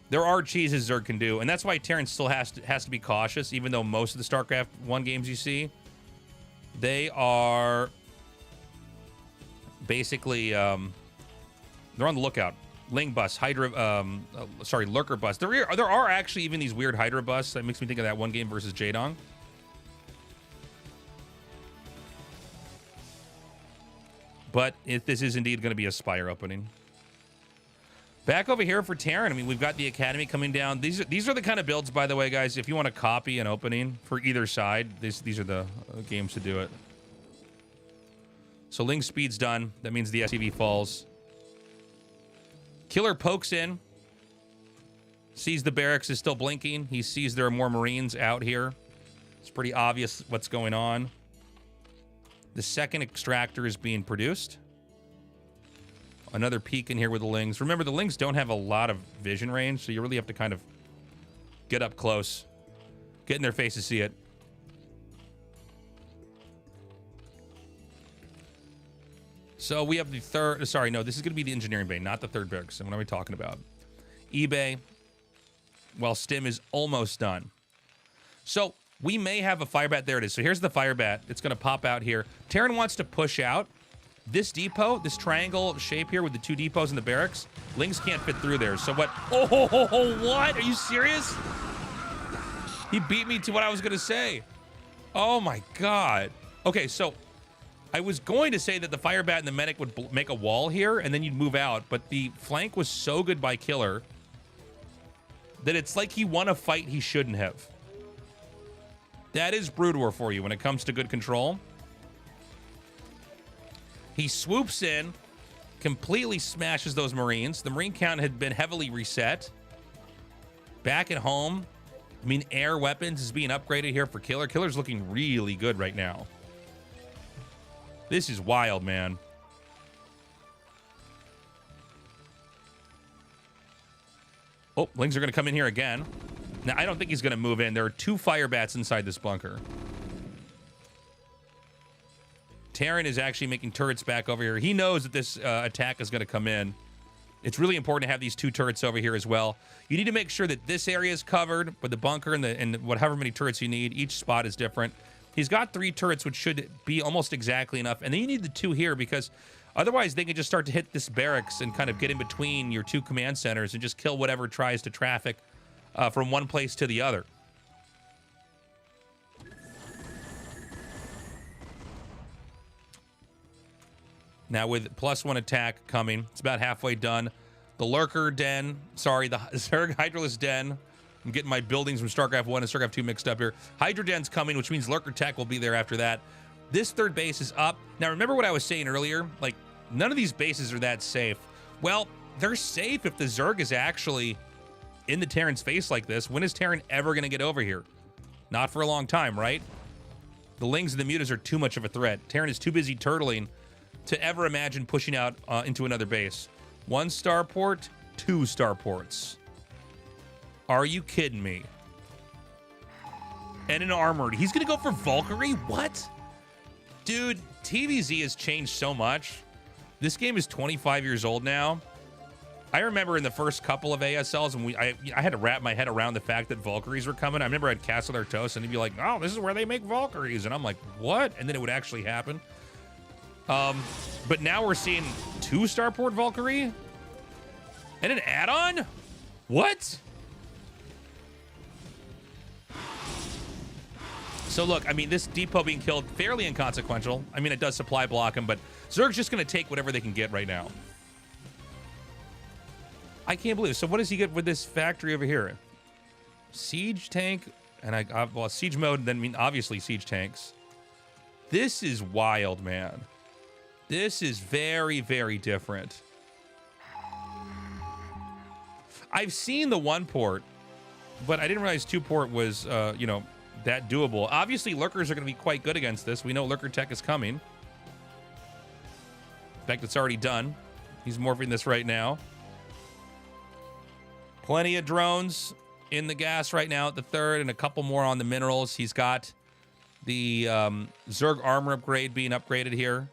There are cheeses Zerg can do, and that's why Terran still has to be cautious, even though most of the StarCraft 1 games you see, they are basically, they're on the lookout. Ling bus, Hydra, Lurker bus. There are actually even these weird Hydra bus. That makes me think of that one game versus Jaedong. But if this is indeed going to be a Spire opening. Back over here for Terran, I mean, we've got the Academy coming down. These are the kind of builds, by the way, guys, if you want to copy an opening for either side, these are the games to do it. So Ling speed's done. That means the SCV falls. Killer pokes in, sees the barracks is still blinking. He sees there are more Marines out here. It's pretty obvious what's going on. The second extractor is being produced. Another peek in here with the Lings. Remember, the Lings don't have a lot of vision range, so you really have to kind of get up close, get in their face to see it. So we have the third, sorry, no, this is going to be the engineering bay, not the third barracks. What are we talking about? eBay, while Stim is almost done. So we may have a fire bat. There it is. So here's the fire bat. It's going to pop out here. Terran wants to push out. This depot, this triangle shape here with the two depots in the barracks, Lings can't fit through there. So what? Oh, what? Are you serious? He beat me to what I was going to say. Oh, my God. Okay, so I was going to say that the fire bat and the medic would make a wall here, and then you'd move out, but the flank was so good by Killer that it's like he won a fight he shouldn't have. That is Brood War for you when it comes to good control. He swoops in, completely smashes those Marines. The Marine count had been heavily reset. Back at home, I mean, air weapons is being upgraded here for Killer. Killer's looking really good right now. This is wild, man. Oh, Lings are going to come in here again. Now, I don't think he's going to move in. There are two fire bats inside this bunker. Terran is actually making turrets back over here. He knows that this attack is going to come in. It's really important to have these two turrets over here as well. You need to make sure that this area is covered, but the bunker and whatever many turrets you need, each spot is different. He's got 3 turrets, which should be almost exactly enough. And then you need the 2 here because otherwise they can just start to hit this barracks and kind of get in between your 2 command centers and just kill whatever tries to traffic from one place to the other. Now with +1 attack coming, it's about halfway done. The Lurker Den, sorry, the Zerg Hydralisk Den. I'm getting my buildings from StarCraft 1 and StarCraft 2 mixed up here. Hydra Den's coming, which means Lurker Tech will be there after that. This third base is up. Now remember what I was saying earlier? Like, none of these bases are that safe. Well, they're safe if the Zerg is actually in the Terran's face like this. When is Terran ever going to get over here? Not for a long time, right? The Lings and the Mutas are too much of a threat. Terran is too busy turtling to ever imagine pushing out into another base. 1 starport, 2 starports. Are you kidding me? And an armored. He's going to go for Valkyrie? What? Dude, TVZ has changed so much. This game is 25 years old now. I remember in the first couple of ASLs, and I had to wrap my head around the fact that Valkyries were coming. I remember I'd Castle Artos, and he'd be like, oh, this is where they make Valkyries. And I'm like, what? And then it would actually happen. But now we're seeing 2 starport Valkyrie and an add-on? What? So look, I mean, this depot being killed, fairly inconsequential. I mean, it does supply block him, but Zerg's just going to take whatever they can get right now. I can't believe it. So what does he get with this factory over here? Siege tank, and well, siege mode, then mean obviously siege tanks. This is wild, man. This is very, very different. I've seen the 1 port, but I didn't realize 2 port was, you know, that doable. Obviously, Lurkers are going to be quite good against this. We know Lurker Tech is coming. In fact, it's already done. He's morphing this right now. Plenty of drones in the gas right now at the 3rd, and a couple more on the minerals. He's got the Zerg armor upgrade being upgraded here.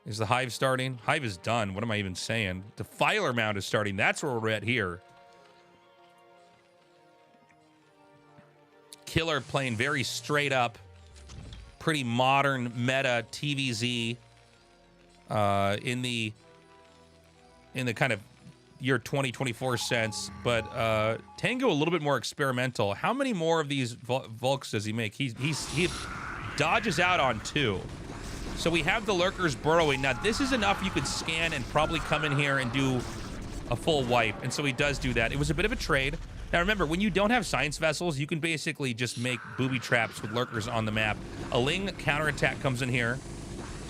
Is the Hive starting? Hive is done. What am I even saying? Defiler Mount is starting. That's where we're at here. Killer playing very straight up, pretty modern meta TVZ in the kind of year 2024 sense, but Tangu a little bit more experimental. How many more of these Vulks does he make? He dodges out on 2. So we have the Lurkers burrowing. Now this is enough you could scan and probably come in here and do a full wipe, and so he does do that. It was a bit of a trade. Now remember, when you don't have science vessels, you can basically just make booby traps with Lurkers on the map. A Ling counterattack comes in here.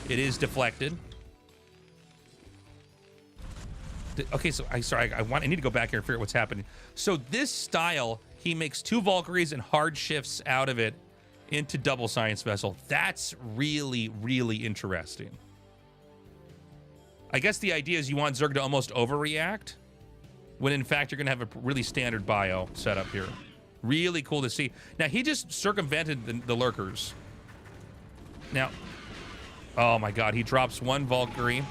It is deflected. Okay, so I need to go back here and figure out what's happening. So this style, he makes 2 Valkyries and hard shifts out of it into double science vessel. That's really, really interesting. I guess the idea is you want Zerg to almost overreact, when in fact you're going to have a really standard bio setup here. Really cool to see. Now, he just circumvented the Lurkers. Now, oh my god, he drops 1 Valkyrie.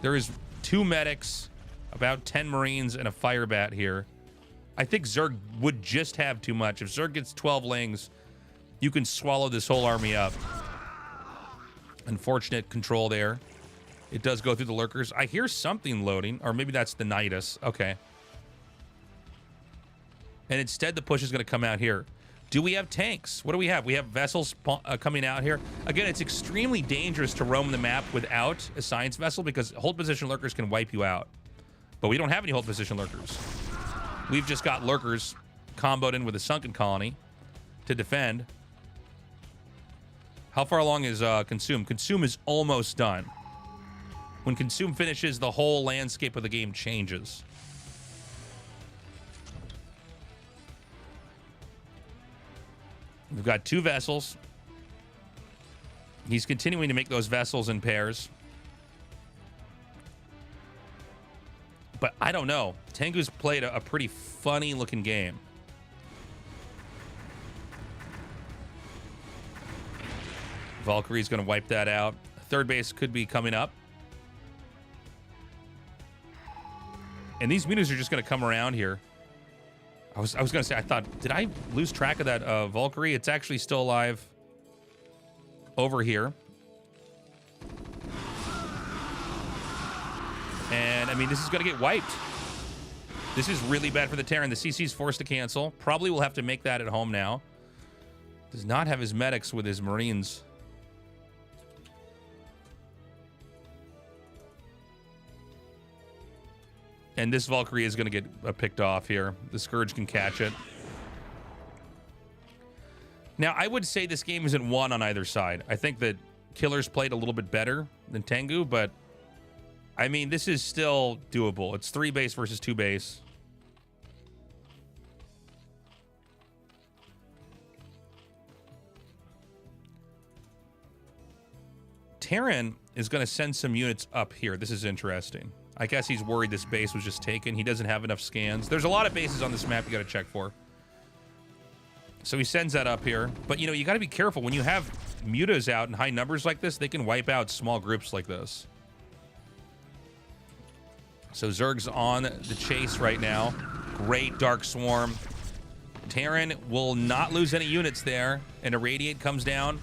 There is 2 medics, about 10 Marines, and a fire bat here. I think Zerg would just have too much. If Zerg gets 12 Lings, you can swallow this whole army up. Unfortunate control there. It does go through the Lurkers. I hear something loading, or maybe that's the Nidus. Okay. And instead, the push is going to come out here. Do we have tanks? What do we have? We have vessels coming out here. Again, it's extremely dangerous to roam the map without a science vessel because hold position Lurkers can wipe you out. But we don't have any hold position Lurkers. We've just got Lurkers comboed in with a Sunken Colony to defend. How far along is Consume? Consume is almost done. When Consume finishes, the whole landscape of the game changes. We've got 2 vessels. He's continuing to make those vessels in pairs. But I don't know. Tangu's played a pretty funny looking game. Valkyrie's going to wipe that out. 3rd base could be coming up. And these mutas are just going to come around here. I was going to say, I thought, did I lose track of that Valkyrie? It's actually still alive over here. And, I mean, this is going to get wiped. This is really bad for the Terran. The CC's forced to cancel. Probably will have to make that at home now. Does not have his medics with his Marines. And this Valkyrie is going to get picked off here. The Scourge can catch it. Now, I would say this game isn't won on either side. I think that Killer's played a little bit better than Tangu, but I mean, this is still doable. It's 3 base versus 2 base. Terran is going to send some units up here. This is interesting. I guess he's worried this base was just taken. He doesn't have enough scans. There's a lot of bases on this map you got to check for. So he sends that up here. But, you know, you got to be careful. When you have mutas out in high numbers like this, they can wipe out small groups like this. So Zerg's on the chase right now. Great Dark Swarm. Terran will not lose any units there. And Irradiate comes down.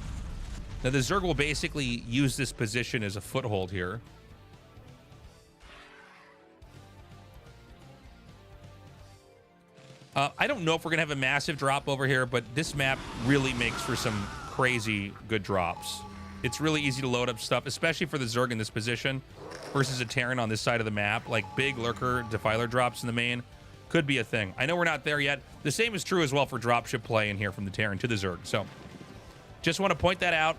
Now, the Zerg will basically use this position as a foothold here. I don't know if we're going to have a massive drop over here, but this map really makes for some crazy good drops. It's really easy to load up stuff, especially for the Zerg in this position versus a Terran on this side of the map. Like big Lurker Defiler drops in the main could be a thing. I know we're not there yet. The same is true as well for dropship play in here from the Terran to the Zerg. So just want to point that out.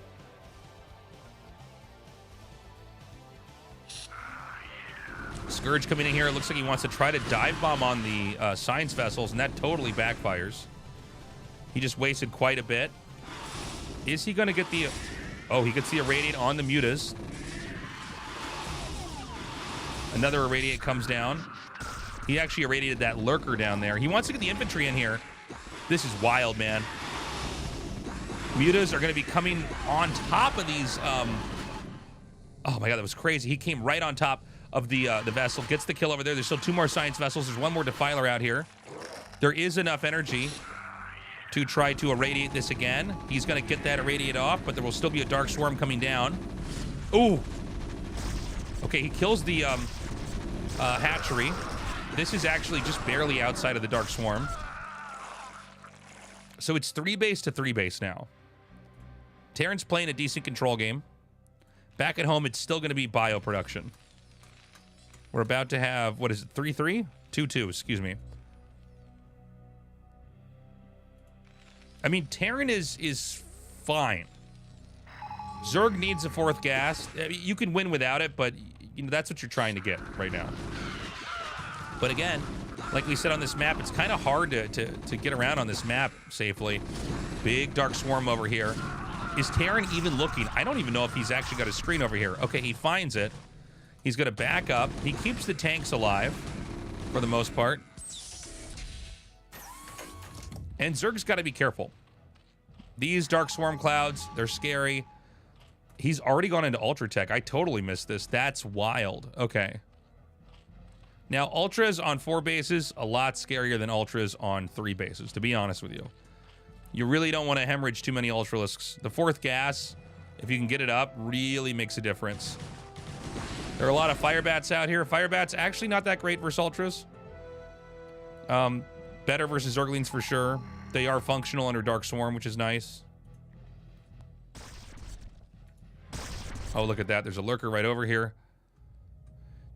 Scourge coming in here. It looks like he wants to try to dive bomb on the science vessels, and that totally backfires. He just wasted quite a bit. Is he going to get the... Oh, he gets the Irradiate on the mutas. Another Irradiate comes down. He actually irradiated that Lurker down there. He wants to get the infantry in here. This is wild, man. Mutas are going to be coming on top of these... Oh, my God, that was crazy. He came right on top of the vessel, gets the kill over there. There's still 2 more science vessels. There's 1 more Defiler out here. There is enough energy to try to irradiate this again. He's going to get that irradiate off, but there will still be a Dark Swarm coming down. Ooh. Okay, he kills the hatchery. This is actually just barely outside of the Dark Swarm. So it's 3 base to 3 base now. Terran's playing a decent control game. Back at home, it's still going to be bio production. We're about to have, what is it, 3-3? 2-2, excuse me. I mean, Terran is fine. Zerg needs a 4th gas. I mean, you can win without it, but you know that's what you're trying to get right now. But again, like we said on this map, it's kind of hard to get around on this map safely. Big Dark Swarm over here. Is Terran even looking? I don't even know if he's actually got a screen over here. Okay, he finds it. He's going to back up. He keeps the tanks alive for the most part. And Zerg's got to be careful. These Dark Swarm clouds, they're scary. He's already gone into Ultra Tech. I totally missed this. That's wild. Okay. Now, Ultras on 4 bases, a lot scarier than Ultras on 3 bases, to be honest with you. You really don't want to hemorrhage too many Ultralisks. The 4th gas, if you can get it up, really makes a difference. There are a lot of Firebats out here. Firebats actually not that great versus Ultras. Better versus Zerglings for sure. They are functional under Dark Swarm, which is nice. Oh, look at that. There's a Lurker right over here.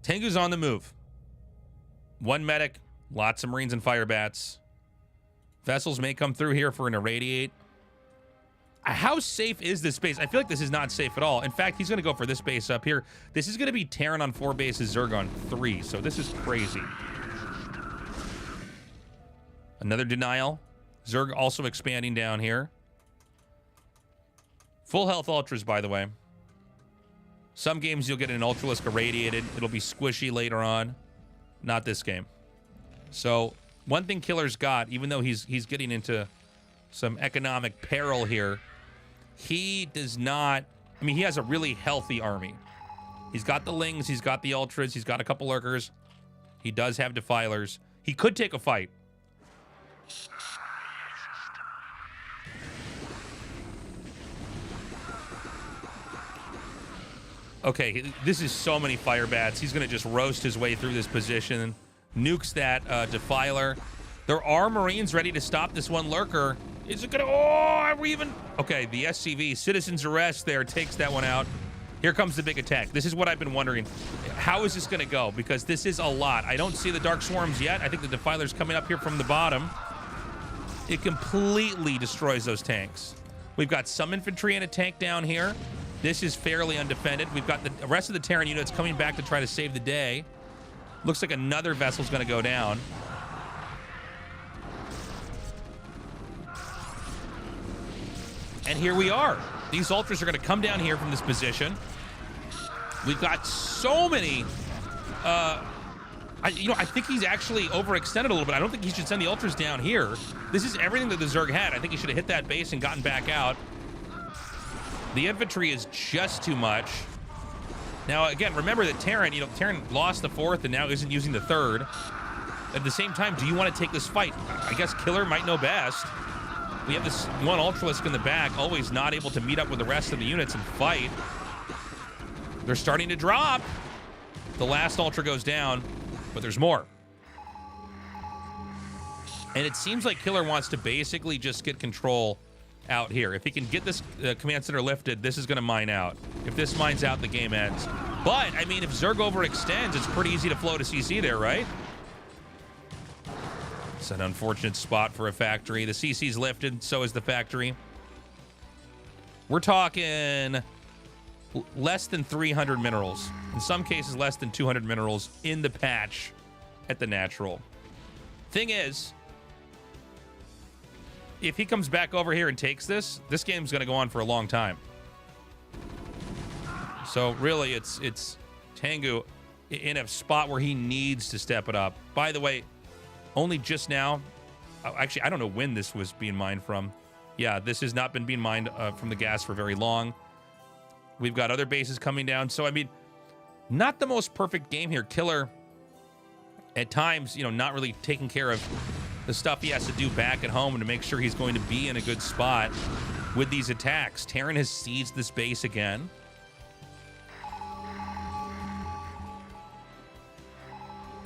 Tengu's on the move. 1 medic, lots of Marines and Firebats. Vessels may come through here for an Irradiate. How safe is this base? I feel like this is not safe at all. In fact, he's going to go for this base up here. This is going to be Terran on 4 bases, Zerg on 3. So this is crazy. Another denial. Zerg also expanding down here. Full health Ultras, by the way. Some games you'll get an Ultralisk irradiated. It'll be squishy later on. Not this game. So one thing Killer's got, even though he's getting into some economic peril here, he does not... I mean, he has a really healthy army. He's got the Lings, he's got the Ultras, he's got a couple Lurkers. He does have Defilers. He could take a fight. Okay, this is so many Firebats. He's going to just roast his way through this position. Nukes that Defiler. There are Marines ready to stop this one lurker. Is it gonna, oh, are we even? Okay, the SCV, Citizen's Arrest there, takes that one out. Here comes the big attack. This is what I've been wondering. How is this gonna go? Because this is a lot. I don't see the Dark Swarms yet. I think the Defiler's coming up here from the bottom. It completely destroys those tanks. We've got some infantry and a tank down here. This is fairly undefended. We've got the rest of the Terran units coming back to try to save the day. Looks like another vessel's gonna go down. And here we are. These ultras are going to come down here from this position. We've got so many. I think he's actually overextended a little bit. I don't think he should send the ultras down here. This is everything that the Zerg had. I think he should have hit that base and gotten back out. The infantry is just too much. Now, again, remember that Terran, Terran lost the 4th and now isn't using the 3rd. At the same time, do you want to take this fight? I guess Killer might know best. We have this one Ultralisk in the back, always not able to meet up with the rest of the units and fight. They're starting to drop. The last Ultra goes down, but there's more. And it seems like Killer wants to basically just get control out here. If he can get this command center lifted, this is going to mine out. If this mines out, the game ends. But, I mean, if Zerg overextends, it's pretty easy to float a CC there, right? It's an unfortunate spot for a factory. The CC's lifted, so is the factory. We're talking less than 300 minerals. In some cases, less than 200 minerals in the patch at the natural. Thing is, if he comes back over here and takes this game's going to go on for a long time. So really, it's Tangu in a spot where he needs to step it up. By the way, only just now, actually, I don't know when this was being mined from. Yeah, this has not been being mined from the gas for very long. We've got other bases coming down. So, I mean, not the most perfect game here. Killer, at times, not really taking care of the stuff he has to do back at home to make sure he's going to be in a good spot with these attacks. Terran has seized this base again.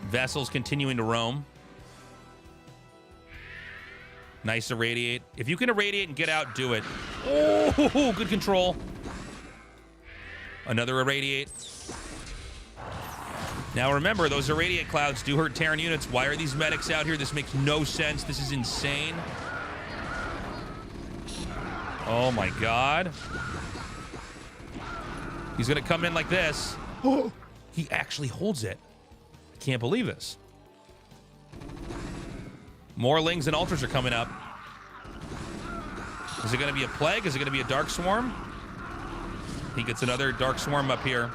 Vessels continuing to roam. Nice irradiate. If you can irradiate and get out, do it. Oh, good control. Another irradiate. Now remember, those irradiate clouds do hurt Terran units. Why are these medics out here? This makes no sense. This is insane. Oh my god. He's gonna come in like this. Oh, he actually holds it. I can't believe this. More Lings and Ultras are coming up. Is it going to be a Plague? Is it going to be a Dark Swarm? He gets another Dark Swarm up here.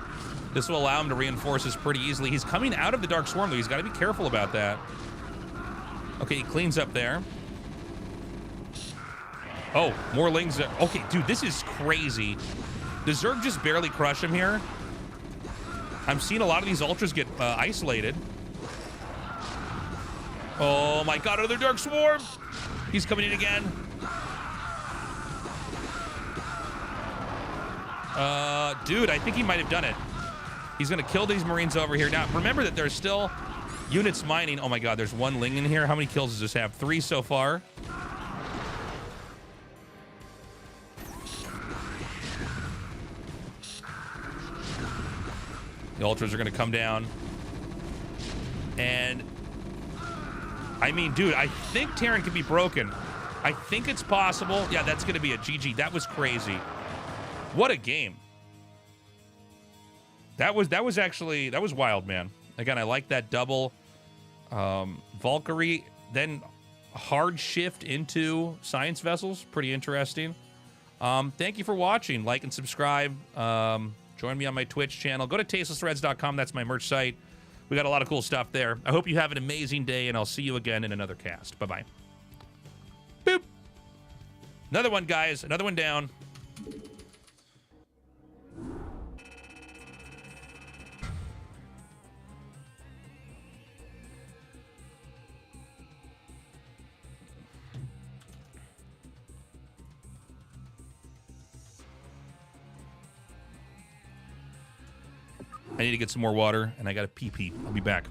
This will allow him to reinforce this pretty easily. He's coming out of the Dark Swarm, though. He's got to be careful about that. Okay, he cleans up there. Oh, more Lings. Okay, dude, this is crazy. The Zerg just barely crush him here. I'm seeing a lot of these Ultras get isolated. Oh my god, another Dark Swarm! He's coming in again. Dude, I think he might have done it. He's gonna kill these Marines over here. Now, remember that there's still units mining. Oh my god, there's one Ling in here. How many kills does this have? 3 so far. The Ultras are gonna come down. And I mean, dude, I think Terran can be broken. I think it's possible. Yeah, that's going to be a GG. That was crazy. What a game. That was wild, man. Again, I like that double Valkyrie, then hard shift into science vessels. Pretty interesting. Thank you for watching. Like and subscribe. Join me on my Twitch channel. Go to tastelessthreads.com. That's my merch site. We got a lot of cool stuff there. I hope you have an amazing day, and I'll see you again in another cast. Bye-bye. Boop. Another one, guys. Another one down. I need to get some more water, and I got to pee-pee. I'll be back.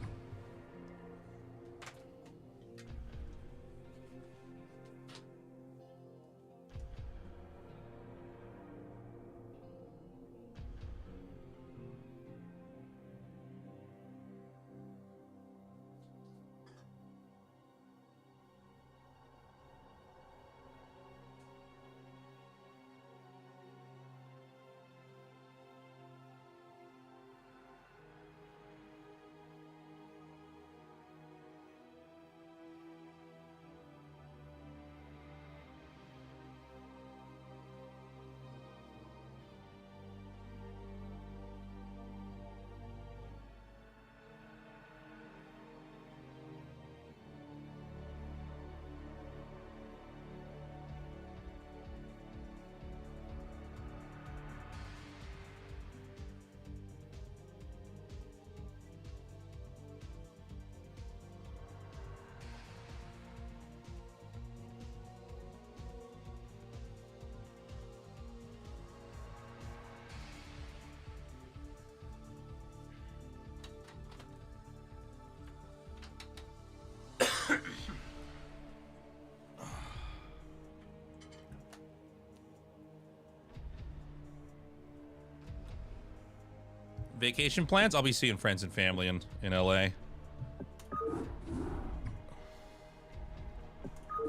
Vacation plans? I'll be seeing friends and family in LA.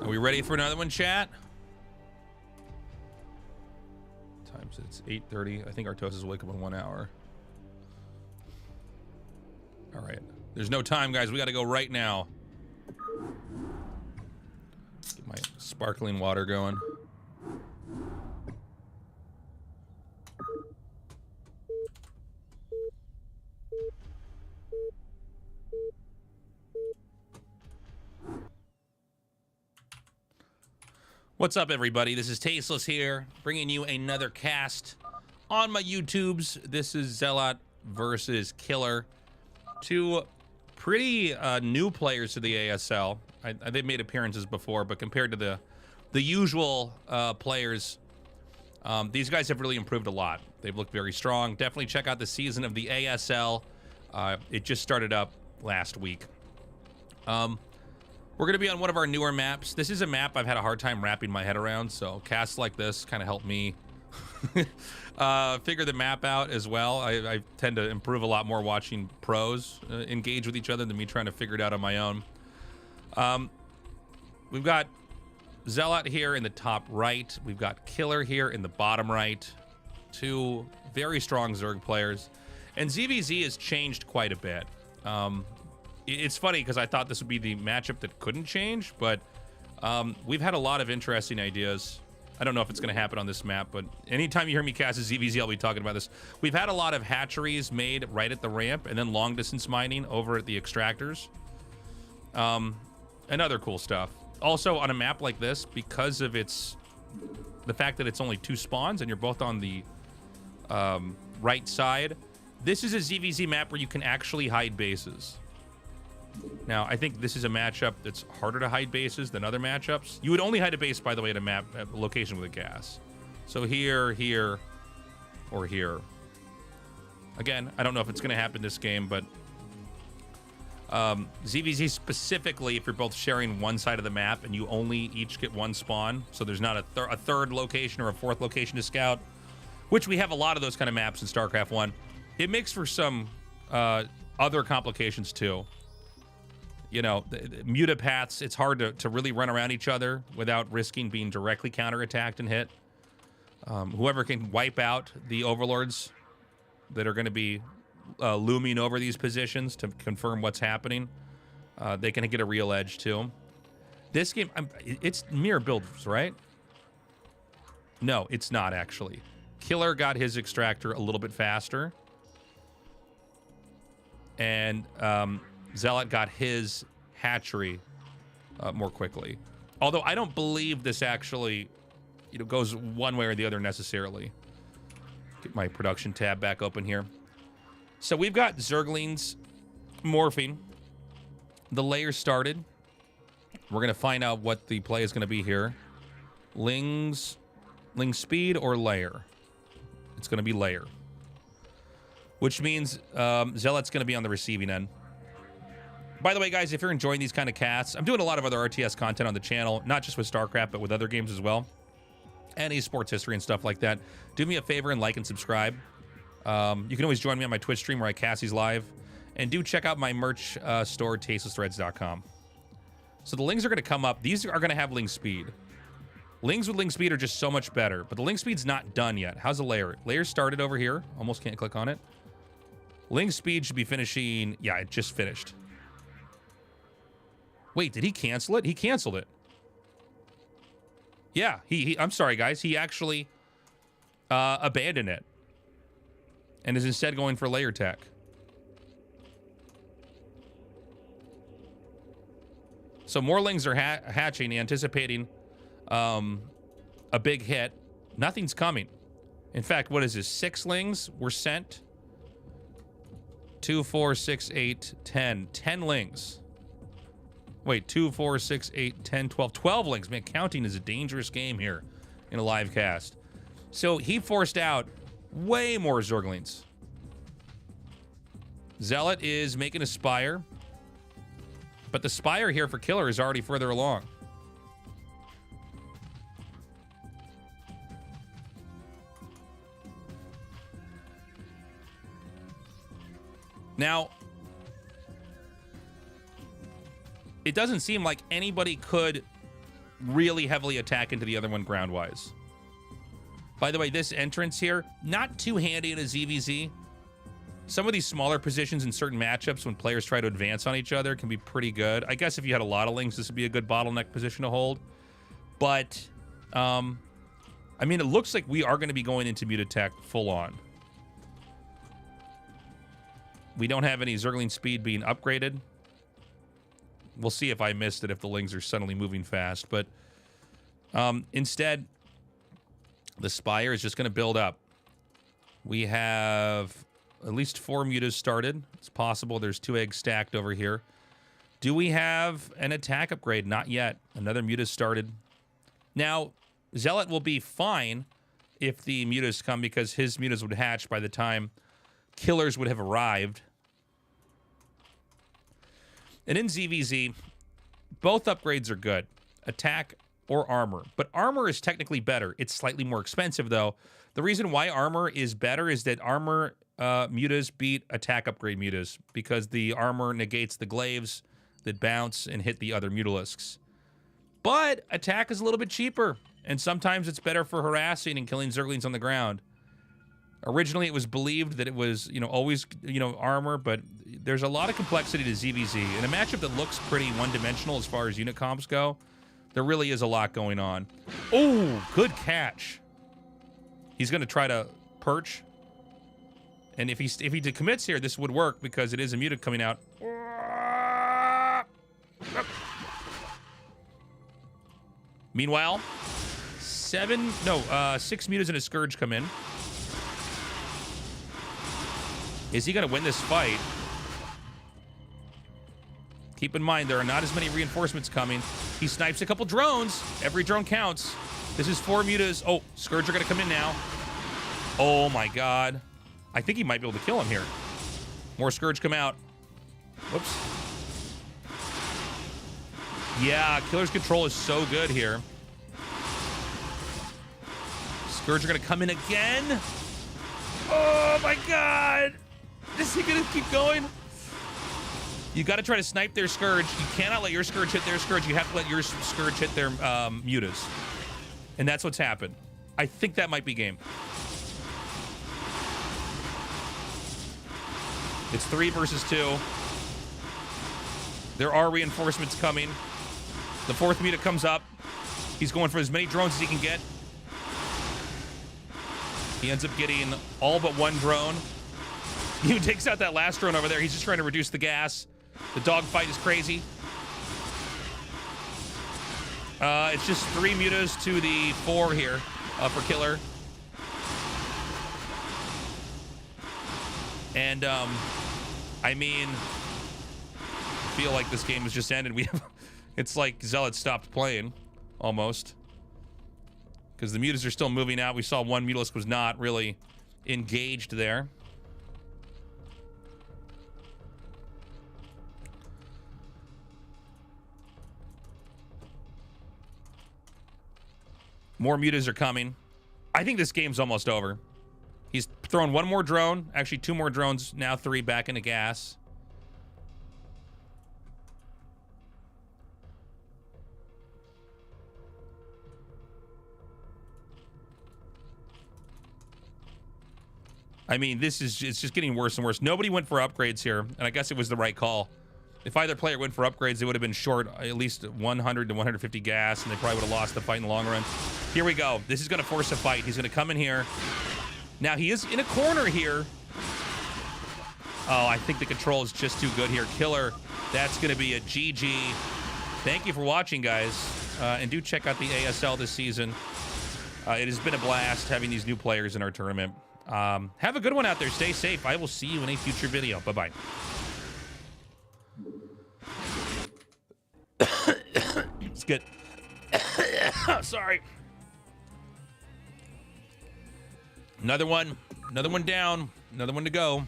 Are we ready for another one, chat? Times it's 8:30. I think Artosis will wake up in 1 hour. All right. There's no time, guys. We got to go right now. Get my sparkling water going. What's up, everybody? This is Tasteless here, bringing you another cast on my YouTubes. This is Zealot versus Killer. Two pretty new players to the ASL. They've made appearances before, but compared to the usual players, these guys have really improved a lot. They've looked very strong. Definitely check out the season of the ASL. It just started up last week. We're going to be on one of our newer maps. This is a map I've had a hard time wrapping my head around, so casts like this kind of help me figure the map out as well. I tend to improve a lot more watching pros engage with each other than me trying to figure it out on my own. We've got Zealot here in the top right. We've got Killer here in the bottom right. Two very strong Zerg players. And ZVZ has changed quite a bit. It's funny because I thought this would be the matchup that couldn't change, but we've had a lot of interesting ideas. I don't know if it's going to happen on this map, but anytime you hear me cast a ZVZ, I'll be talking about this. We've had a lot of hatcheries made right at the ramp and then long distance mining over at the extractors. And other cool stuff. Also, on a map like this, because of the fact that it's only 2 spawns and you're both on the right side, this is a ZVZ map where you can actually hide bases. Now, I think this is a matchup that's harder to hide bases than other matchups. You would only hide a base, by the way, at a location with a gas. So here, here, or here. Again, I don't know if it's going to happen this game, but ZVZ specifically, if you're both sharing one side of the map and you only each get 1 spawn, so there's not a third location or a 4th location to scout, which we have a lot of those kind of maps in StarCraft 1, it makes for some other complications too. You know, the mutapaths, it's hard to really run around each other without risking being directly counterattacked and hit. Whoever can wipe out the overlords that are going to be looming over these positions to confirm what's happening, they can get a real edge too. This game, it's mirror builders, right? No, it's not actually. Killer got his extractor a little bit faster. And Zealot got his hatchery more quickly. Although I don't believe this actually, goes one way or the other necessarily. Get my production tab back open here. So we've got Zerglings morphing. The layer started. We're going to find out what the play is going to be here. Ling speed or layer? It's going to be layer. Which means Zealot's going to be on the receiving end. By the way, guys, if you're enjoying these kind of casts, I'm doing a lot of other RTS content on the channel, not just with StarCraft, but with other games as well. And esports history and stuff like that. Do me a favor and like and subscribe. You can always join me on my Twitch stream where I cast these live. And do check out my merch store, tastelessthreads.com. So the Lings are going to come up. These are going to have Ling speed. Lings with Ling speed are just so much better. But the Ling speed's not done yet. How's the layer? Layer started over here. Almost can't click on it. Ling speed should be finishing. Yeah, it just finished. Wait, did he cancel it? He canceled it. Yeah, I'm sorry, guys. He actually abandoned it and is instead going for layer tech. So more Lings are hatching, anticipating a big hit. Nothing's coming. In fact, what is this? 6 Lings were sent. 2, 4, 6, 8, 10. 10 Lings. Wait, 2, 4, 6, 8, 10, 12. 12 Lings. Man, counting is a dangerous game here in a live cast. So he forced out way more Zerglings. Zealot is making a Spire. But the Spire here for Killer is already further along. Now, it doesn't seem like anybody could really heavily attack into the other one ground-wise. By the way, this entrance here, not too handy in a ZVZ. Some of these smaller positions in certain matchups when players try to advance on each other can be pretty good. I guess if you had a lot of lings, this would be a good bottleneck position to hold. But, I mean, it looks like we are going to be going into mute attack full on. We don't have any Zergling speed being upgraded. We'll see if I missed it, if the lings are suddenly moving fast. But instead, the Spire is just going to build up. We have at least 4 mutas started. It's possible there's 2 eggs stacked over here. Do we have an attack upgrade? Not yet. Another muta started. Now, Zealot will be fine if the mutas come, because his mutas would hatch by the time killers would have arrived. And in ZVZ, both upgrades are good. Attack or armor. But armor is technically better. It's slightly more expensive, though. The reason why armor is better is that armor mutas beat attack upgrade mutas, because the armor negates the glaives that bounce and hit the other mutalisks. But attack is a little bit cheaper, and sometimes it's better for harassing and killing Zerglings on the ground. Originally, it was believed that it was, always, armor, but there's a lot of complexity to ZVZ. In a matchup that looks pretty one-dimensional as far as unit comps go, there really is a lot going on. Oh, good catch. He's going to try to perch. And if he commits here, this would work, because it is a muta coming out. Meanwhile, 6 mutas and a Scourge come in. Is he going to win this fight? Keep in mind, there are not as many reinforcements coming. He snipes a couple drones. Every drone counts. This is 4 mutas. Oh, Scourge are going to come in now. Oh, my God. I think he might be able to kill him here. More Scourge come out. Whoops. Yeah, Killer's control is so good here. Scourge are going to come in again. Oh, my God. Is he going to keep going? You got to try to snipe their Scourge. You cannot let your Scourge hit their Scourge. You have to let your Scourge hit their mutas. And that's what's happened. I think that might be game. It's 3 versus 2. There are reinforcements coming. The 4th muta comes up. He's going for as many drones as he can get. He ends up getting all but 1 drone. He takes out that last drone over there. He's just trying to reduce the gas. The dogfight is crazy. It's just 3 mutas to the 4 here for Killer. And, I mean, I feel like this game has just ended. It's like Zealot stopped playing, almost. Because the mutas are still moving out. We saw one mutalisk was not really engaged there. More mutas are coming. I think this game's almost over. He's thrown 1 more drone. Actually, 2 more drones. Now 3 back into gas. I mean, it's just getting worse and worse. Nobody went for upgrades here, and I guess it was the right call. If either player went for upgrades, they would have been short at least 100 to 150 gas, and they probably would have lost the fight in the long run. Here we go. This is going to force a fight. He's going to come in here. Now, he is in a corner here. Oh, I think the control is just too good here. Killer, that's going to be a GG. Thank you for watching, guys. And do check out the ASL this season. It has been a blast having these new players in our tournament. Have a good one out there. Stay safe. I will see you in a future video. Bye-bye. It's good. Sorry. Another one down, another one to go.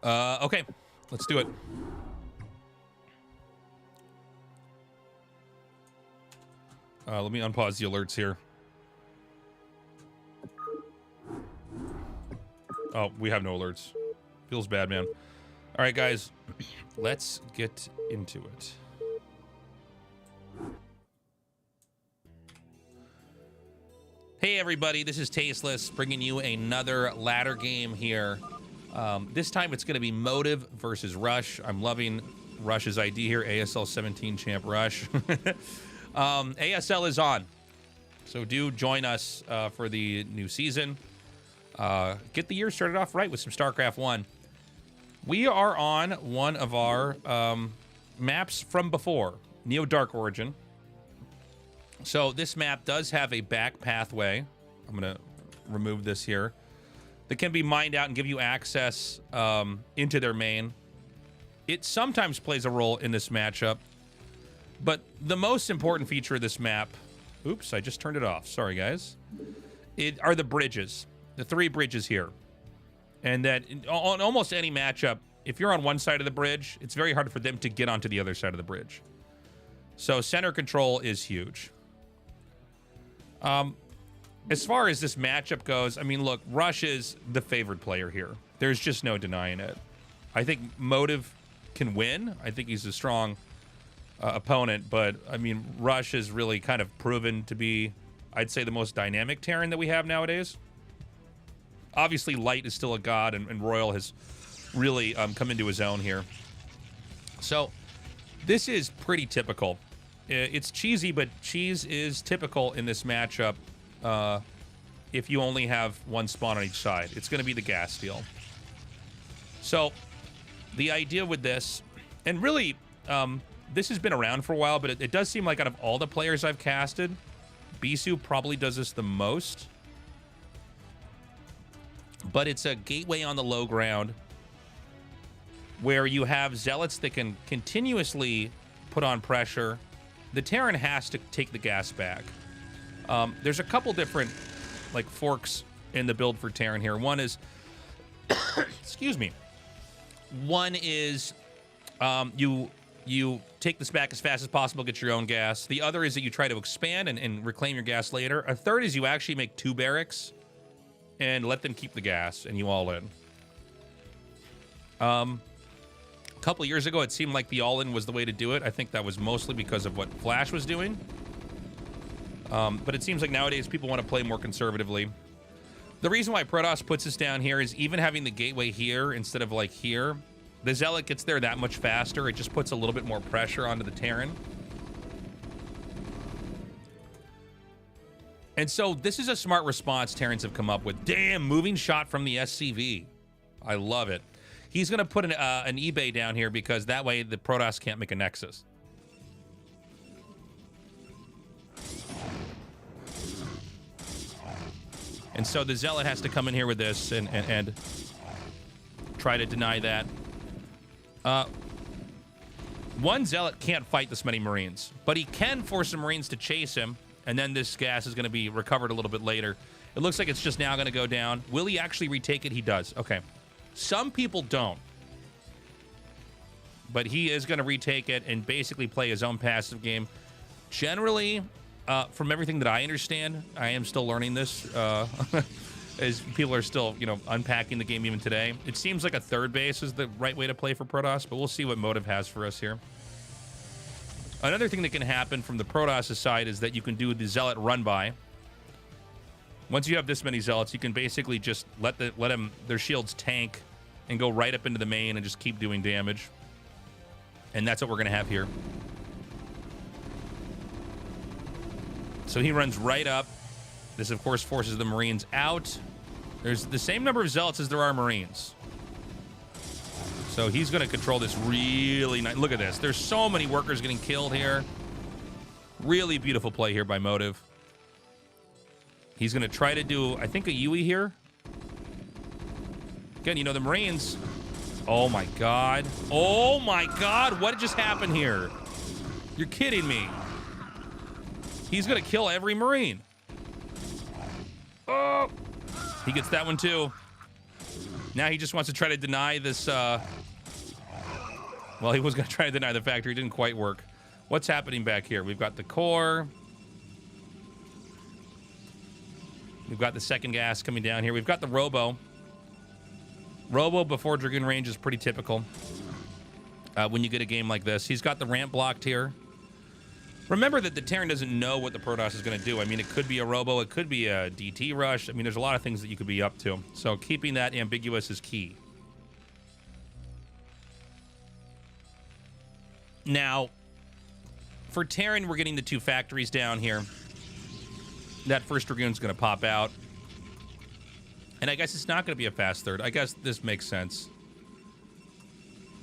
Okay, let's do it. Let me unpause the alerts here. Oh, we have no alerts. Feels bad, man. All right, guys, let's get into it. Hey, everybody, this is Tasteless bringing you another ladder game here. This time it's going to be Motive versus Rush. I'm loving Rush's ID here, ASL 17 champ Rush. ASL is on, so do join us for the new season. Get the year started off right with some StarCraft 1. We are on one of our maps from before, Neo Dark Origin. So this map does have a back pathway. I'm going to remove this here. That can be mined out and give you access into their main. It sometimes plays a role in this matchup. But the most important feature of this map... Oops, I just turned it off. Sorry, guys. Are the bridges. The 3 bridges here. And that on almost any matchup, if you're on one side of the bridge, it's very hard for them to get onto the other side of the bridge. So center control is huge. As far as this matchup goes, I mean, look, Rush is the favored player here. There's just no denying it. I think Motive can win. I think he's a strong opponent, but I mean, Rush is really kind of proven to be, I'd say, the most dynamic Terran that we have nowadays. Obviously, Light is still a god, and Royal has really come into his own here. So this is pretty typical. It's cheesy, but cheese is typical in this matchup if you only have one spawn on each side. It's going to be the gas steal. So the idea with this, and really, this has been around for a while, but it does seem like out of all the players I've casted, Bisu probably does this the most. But it's a gateway on the low ground where you have Zealots that can continuously put on pressure. The Terran has to take the gas back. There's a couple different like forks in the build for Terran here. One is, excuse me. One is you take this back as fast as possible, get your own gas. The other is that you try to expand and reclaim your gas later. A third is you actually make 2 barracks and let them keep the gas, and you all in. A couple years ago, it seemed like the all-in was the way to do it. I think that was mostly because of what Flash was doing. But it seems like nowadays people want to play more conservatively. The reason why Protoss puts this down here is even having the gateway here instead of like here, the Zealot gets there that much faster. It just puts a little bit more pressure onto the Terran. And so this is a smart response Terrans have come up with. Damn, moving shot from the SCV. I love it. He's going to put an eBay down here because that way the Protoss can't make a Nexus. And so the Zealot has to come in here with this and try to deny that. One Zealot can't fight this many Marines, but he can force the Marines to chase him, and then this gas is going to be recovered a little bit later. It looks like it's just now going to go down. Will he actually retake it? He does. Okay. Some people don't. But he is going to retake it and basically play his own passive game. Generally, from everything that I understand, I am still learning this, as people are still, you know, unpacking the game even today. It seems like a third base is the right way to play for Protoss, but we'll see what Motive has for us here. Another thing that can happen from the Protoss side is that you can do the Zealot run-by. Once you have this many Zealots, you can basically just let them their shields tank and go right up into the main and just keep doing damage. And that's what we're going to have here. So he runs right up. This, of course, forces the Marines out. There's the same number of Zealots as there are Marines. So he's going to control this really nice. Look at this. There's so many workers getting killed here. Really beautiful play here by Motive. He's going to try to do, I think, a Yui here. Again, you know, the Marines. Oh, my God. Oh, my God. What just happened here? You're kidding me. He's going to kill every Marine. Oh. He gets that one, too. Now he just wants to try to deny this, well, he was going to try to deny the factory. It didn't quite work. What's happening back here? We've got the core. We've got the second gas coming down here. We've got the Robo. Robo before Dragoon range is pretty typical when you get a game like this. He's got the ramp blocked here. Remember that the Terran doesn't know what the Protoss is going to do. I mean, it could be a Robo. It could be a DT rush. I mean, there's a lot of things that you could be up to. So keeping that ambiguous is key. Now, for Terran, we're getting the 2 factories down here. That first Dragoon's going to pop out. And I guess it's not going to be a fast third. I guess this makes sense.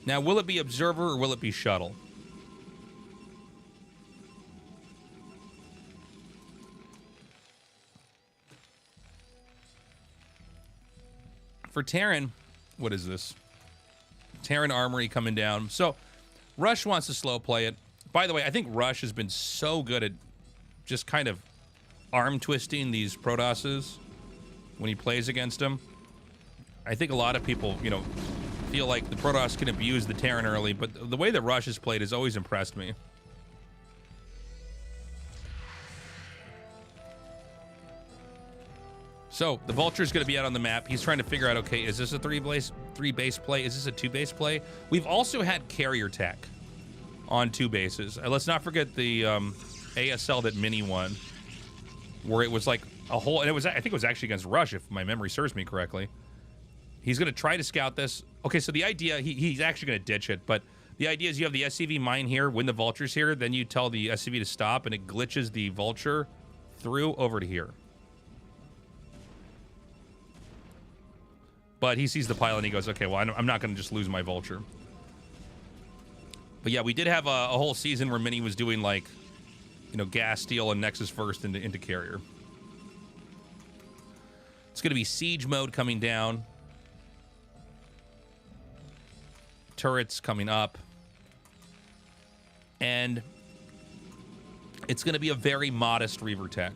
Now, will it be Observer or will it be Shuttle? For Terran, what is this? Terran Armory coming down. So, Rush wants to slow play it. By the way, I think Rush has been so good at just kind of arm twisting these Protosses when he plays against them. I think a lot of people, you know, feel like the Protoss can abuse the Terran early, but the way that Rush has played has always impressed me. So, the Vulture's going to be out on the map. He's trying to figure out, okay, is this a 3-base play? Is this a 2-base play? We've also had carrier tech on 2 bases. Let's not forget the ASL that Mini won, where it was like a whole, and it was, I think it was actually against Rush, if my memory serves me correctly. He's going to try to scout this. Okay, so the idea, he's actually going to ditch it, but the idea is you have the SCV mine here, when the Vulture's here, then you tell the SCV to stop, and it glitches the Vulture through over to here. But he sees the pile and he goes, okay, well, I'm not going to just lose my Vulture. But yeah, we did have a whole season where Mini was doing, like, you know, gas, steel, and Nexus first into carrier. It's going to be siege mode coming down. Turrets coming up. And it's going to be a very modest Reaver tech.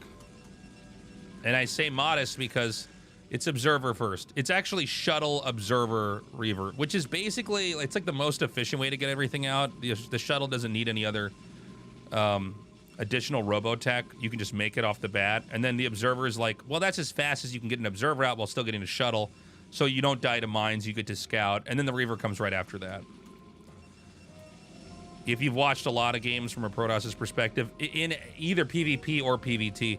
And I say modest because it's Observer first. It's actually Shuttle, Observer, Reaver, which is basically, it's like the most efficient way to get everything out. The Shuttle doesn't need any other additional Robotech. You can just make it off the bat. And then the Observer is like, well, that's as fast as you can get an Observer out while still getting a Shuttle. So you don't die to mines, you get to scout. And then the Reaver comes right after that. If you've watched a lot of games from a Protoss's perspective, in either PvP or PvT,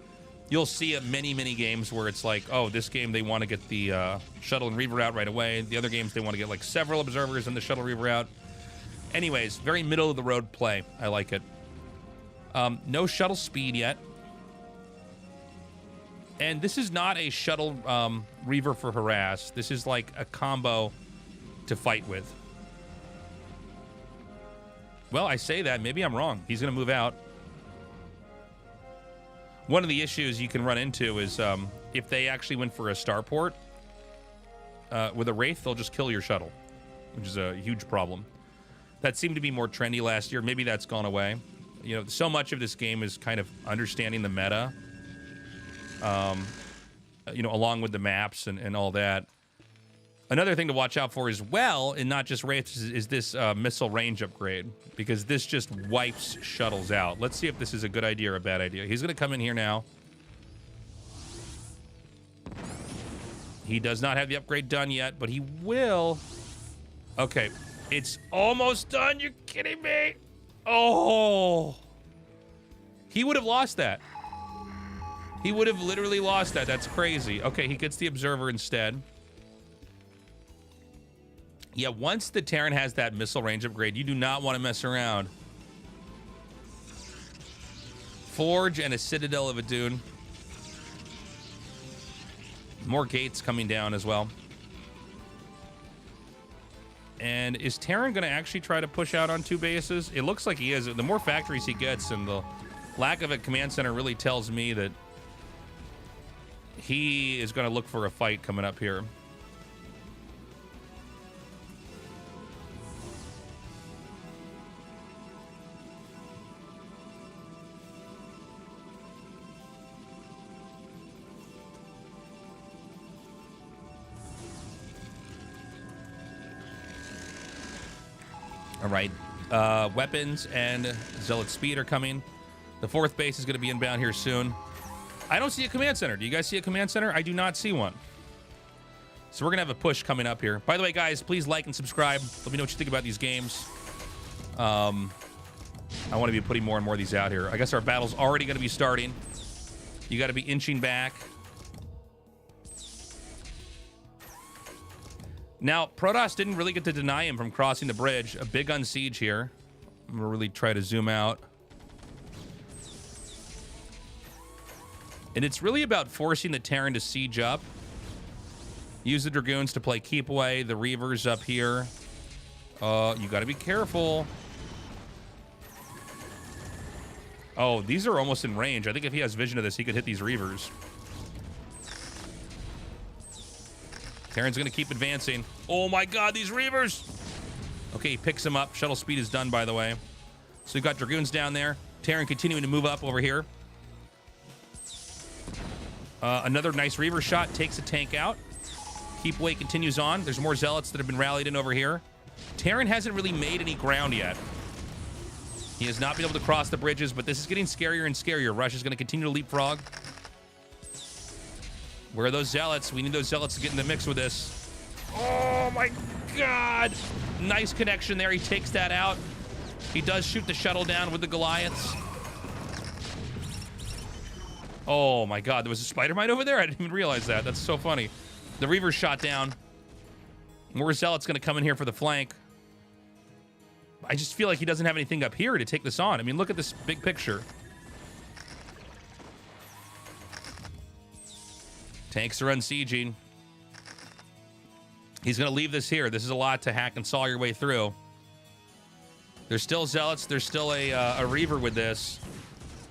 you'll see at many games where it's like, oh, this game they want to get the Shuttle and Reaver out right away. The other games they want to get like several Observers and the Shuttle Reaver out. Anyways, very middle of the road play. I like it. No Shuttle speed yet. And this is not a Shuttle Reaver for harass. This is like a combo to fight with. Well, I say that. Maybe I'm wrong. He's going to move out. One of the issues you can run into is if they actually went for a starport with a Wraith, they'll just kill your shuttle, which is a huge problem. That seemed to be more trendy last year. Maybe that's gone away. You know, so much of this game is kind of understanding the meta, you know, along with the maps and all that. Another thing to watch out for as well, and not just Wraiths, is this missile range upgrade, because this just wipes shuttles out. Let's see if this is a good idea or a bad idea. He's going to come in here now. He does not have the upgrade done yet, but he will. Okay, it's almost done. You're kidding me. Oh. He would have lost that. He would have literally lost that. That's crazy. Okay, he gets the Observer instead. Yeah, once the Terran has that missile range upgrade, you do not want to mess around. Forge and a Citadel of a Dune. More gates coming down as well. And is Terran going to actually try to push out on 2 bases? It looks like he is. The more factories he gets and the lack of a command center really tells me that he is going to look for a fight coming up here. All right. Weapons and Zealot speed are coming. The 4th base is going to be inbound here soon. I don't see a command center. Do you guys see a command center? I do not see one. So we're going to have a push coming up here. By the way, guys, please like and subscribe. Let me know what you think about these games. I want to be putting more and more of these out here. I guess our battle's already going to be starting. You got to be inching back. Now, Protoss didn't really get to deny him from crossing the bridge. A big unsiege here. I'm going to really try to zoom out. And it's really about forcing the Terran to siege up. Use the Dragoons to play keep away. The Reavers up here. You got to be careful. Oh, these are almost in range. I think if he has vision of this, he could hit these Reavers. Terran's going to keep advancing. Oh my god, these Reavers! Okay, he picks him up. Shuttle speed is done, by the way. So we've got Dragoons down there. Terran continuing to move up over here. Another nice Reaver shot takes a tank out. Keep away continues on. There's more Zealots that have been rallied in over here. Terran hasn't really made any ground yet. He has not been able to cross the bridges, but this is getting scarier and scarier. Rush is going to continue to leapfrog. Where are those Zealots? We need those Zealots to get in the mix with this. Oh my god! Nice connection there. He takes that out. He does shoot the shuttle down with the Goliaths. Oh my god, there was a spider mine over there? I didn't even realize that. That's so funny. The Reaver's shot down. More Zealot's going to come in here for the flank. I just feel like he doesn't have anything up here to take this on. I mean, look at this big picture. Tanks are unsieging. He's going to leave this here. This is a lot to hack and saw your way through. There's still Zealots. There's still a Reaver with this.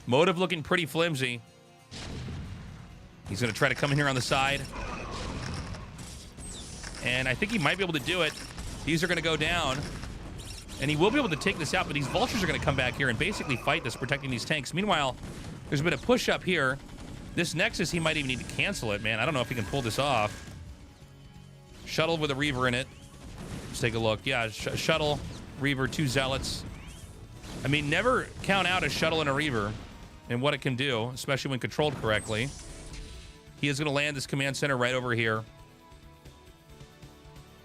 Motive looking pretty flimsy. He's going to try to come in here on the side. And I think he might be able to do it. These are going to go down. And he will be able to take this out, but these Vultures are going to come back here and basically fight this, protecting these tanks. Meanwhile, there's been a push up here. This Nexus, he might even need to cancel it, man. I don't know if he can pull this off. Shuttle with a Reaver in it. Let's take a look. Yeah, Shuttle, Reaver, 2 Zealots. I mean, never count out a Shuttle and a Reaver and what it can do, especially when controlled correctly. He is going to land this command center right over here.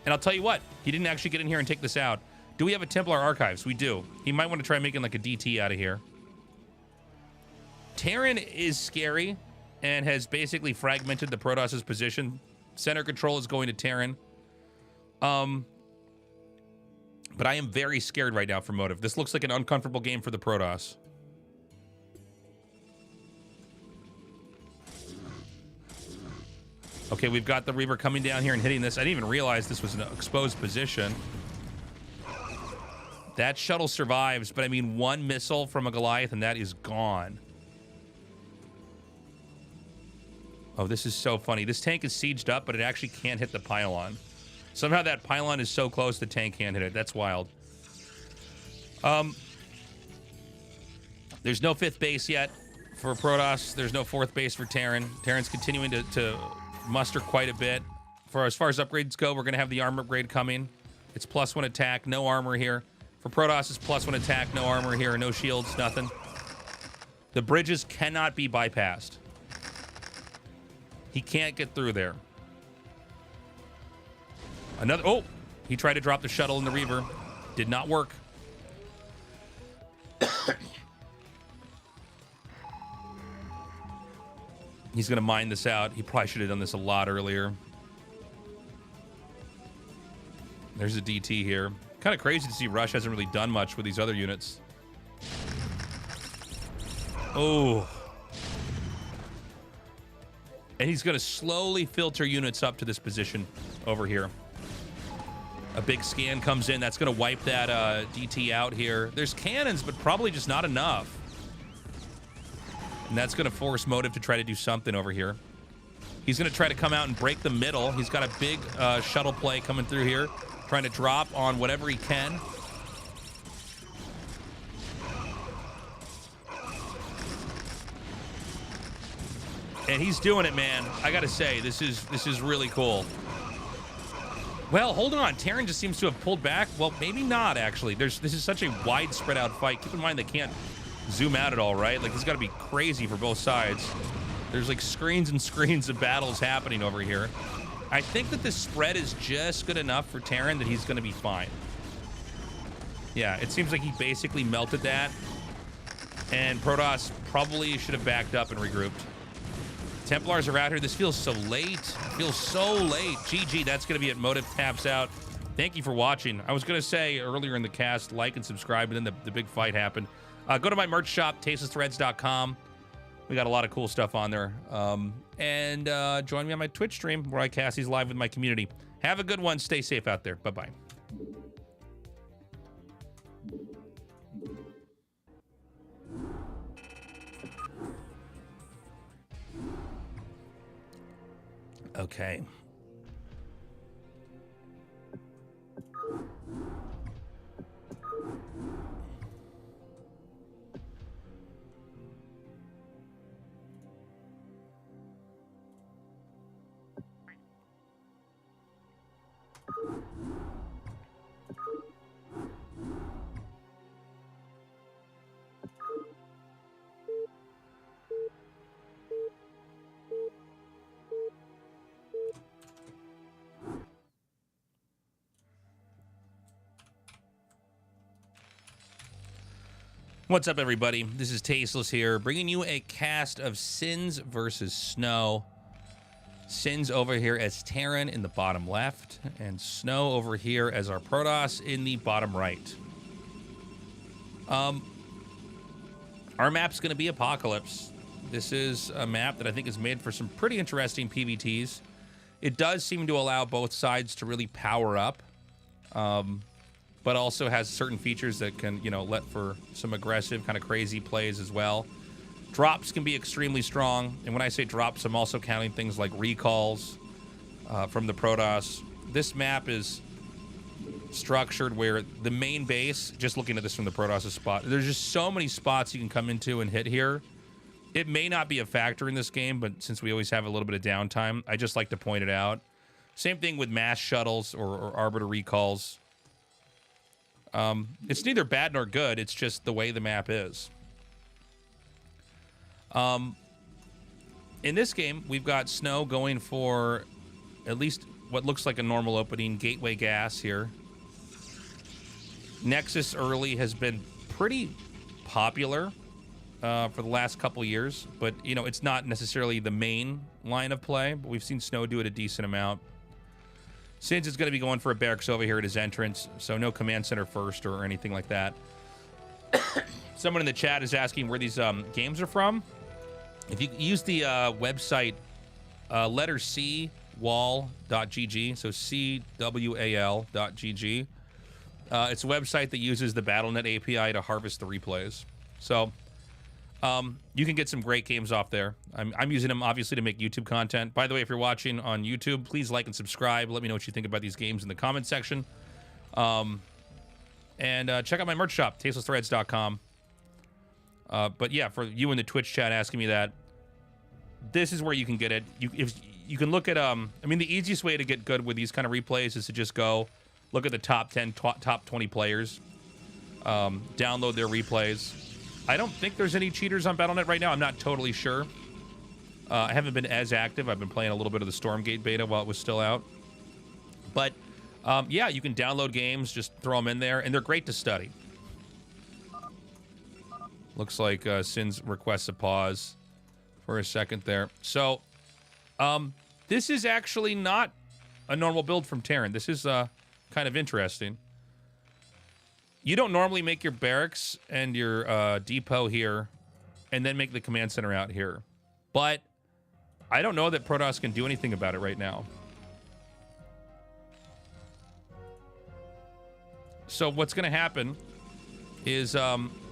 And I'll tell you what, he didn't actually get in here and take this out. Do we have a Templar Archives? We do. He might want to try making like a DT out of here. Terran is scary and has basically fragmented the Protoss's position. Center control is going to Terran. But I am very scared right now for Motive. This looks like an uncomfortable game for the Protoss. Okay, we've got the Reaver coming down here and hitting this. I didn't even realize this was an exposed position. That shuttle survives, but I mean, one missile from a Goliath and that is gone. Oh, this is so funny. This tank is sieged up, but it actually can't hit the pylon. Somehow that pylon is so close the tank can't hit it. That's wild. There's no 5th base yet for Protoss. There's no 4th base for Terran. Terran's continuing to muster quite a bit. For as far as upgrades go, we're going to have the armor upgrade coming. It's +1 attack, no armor here. For Protoss, it's +1 attack, no armor here, no shields, nothing. The bridges cannot be bypassed. He can't get through there. Another, oh, he tried to drop the shuttle in the Reaver. Did not work. He's going to mine this out. He probably should have done this a lot earlier. There's a DT here. Kind of crazy to see Rush hasn't really done much with these other units. Oh. And he's going to slowly filter units up to this position over here. A big scan comes in. That's going to wipe that DT out here. There's cannons, but probably just not enough. And that's going to force Motive to try to do something over here. He's going to try to come out and break the middle. He's got a big shuttle play coming through here, trying to drop on whatever he can. And he's doing it, man. I got to say, this is really cool. Well, hold on. Terran just seems to have pulled back. Well, maybe not, actually. This is such a wide spread out fight. Keep in mind they can't zoom out at all, right? Like, this has got to be crazy for both sides. There's like screens and screens of battles happening over here. I think that this spread is just good enough for Terran that he's going to be fine. Yeah, it seems like he basically melted that. And Protoss probably should have backed up and regrouped. Templars are out here. This feels so late. It feels so late. GG, that's going to be it. Motive taps out. Thank you for watching. I was going to say earlier in the cast, like and subscribe, and then the big fight happened. Go to my merch shop, tastelessthreads.com. We got a lot of cool stuff on there. And join me on my Twitch stream where I cast these live with my community. Have a good one. Stay safe out there. Bye-bye. Okay. What's up, everybody? This is Tasteless here, bringing you a cast of Sins versus Snow. Sins over here as Terran in the bottom left, and Snow over here as our Protoss in the bottom right. Our map's going to be Apocalypse. This is a map that I think is made for some pretty interesting PvTs. It does seem to allow both sides to really power up. But also has certain features that can, you know, let for some aggressive, kind of crazy plays as well. Drops can be extremely strong. And when I say drops, I'm also counting things like recalls from the Protoss. This map is structured where the main base, just looking at this from the Protoss spot, there's just so many spots you can come into and hit here. It may not be a factor in this game, but since we always have a little bit of downtime, I just like to point it out. Same thing with mass shuttles or arbiter recalls. It's neither bad nor good. It's just the way the map is. In this game, we've got Snow going for at least what looks like a normal opening gateway gas here. Nexus early has been pretty popular for the last couple years, but, you know, it's not necessarily the main line of play, but we've seen Snow do it a decent amount. Sins is going to be going for a barracks over here at his entrance, so no command center first or anything like that. Someone in the chat is asking where these games are from. If you use the website letter C wall.gg, so CWAL.gg, it's a website that uses the BattleNet API to harvest the replays. So you can get some great games off there. I'm using them, obviously, to make YouTube content. By the way, if you're watching on YouTube, please like and subscribe. Let me know what you think about these games in the comment section. And check out my merch shop, tastelessthreads.com. But yeah, for you in the Twitch chat asking me that, this is where you can get it. If you can look at, I mean, the easiest way to get good with these kind of replays is to just go look at the top 10, top 20 players, download their replays. I don't think there's any cheaters on BattleNet right now. I'm not totally sure. I haven't been as active. I've been playing a little bit of the Stormgate beta while it was still out. But, yeah, you can download games, just throw them in there, and they're great to study. Looks like Sins requests a pause for a second there. So, this is actually not a normal build from Terran. This is kind of interesting. You don't normally make your barracks and your depot here and then make the command center out here. But I don't know that Protoss can do anything about it right now. So what's going to happen is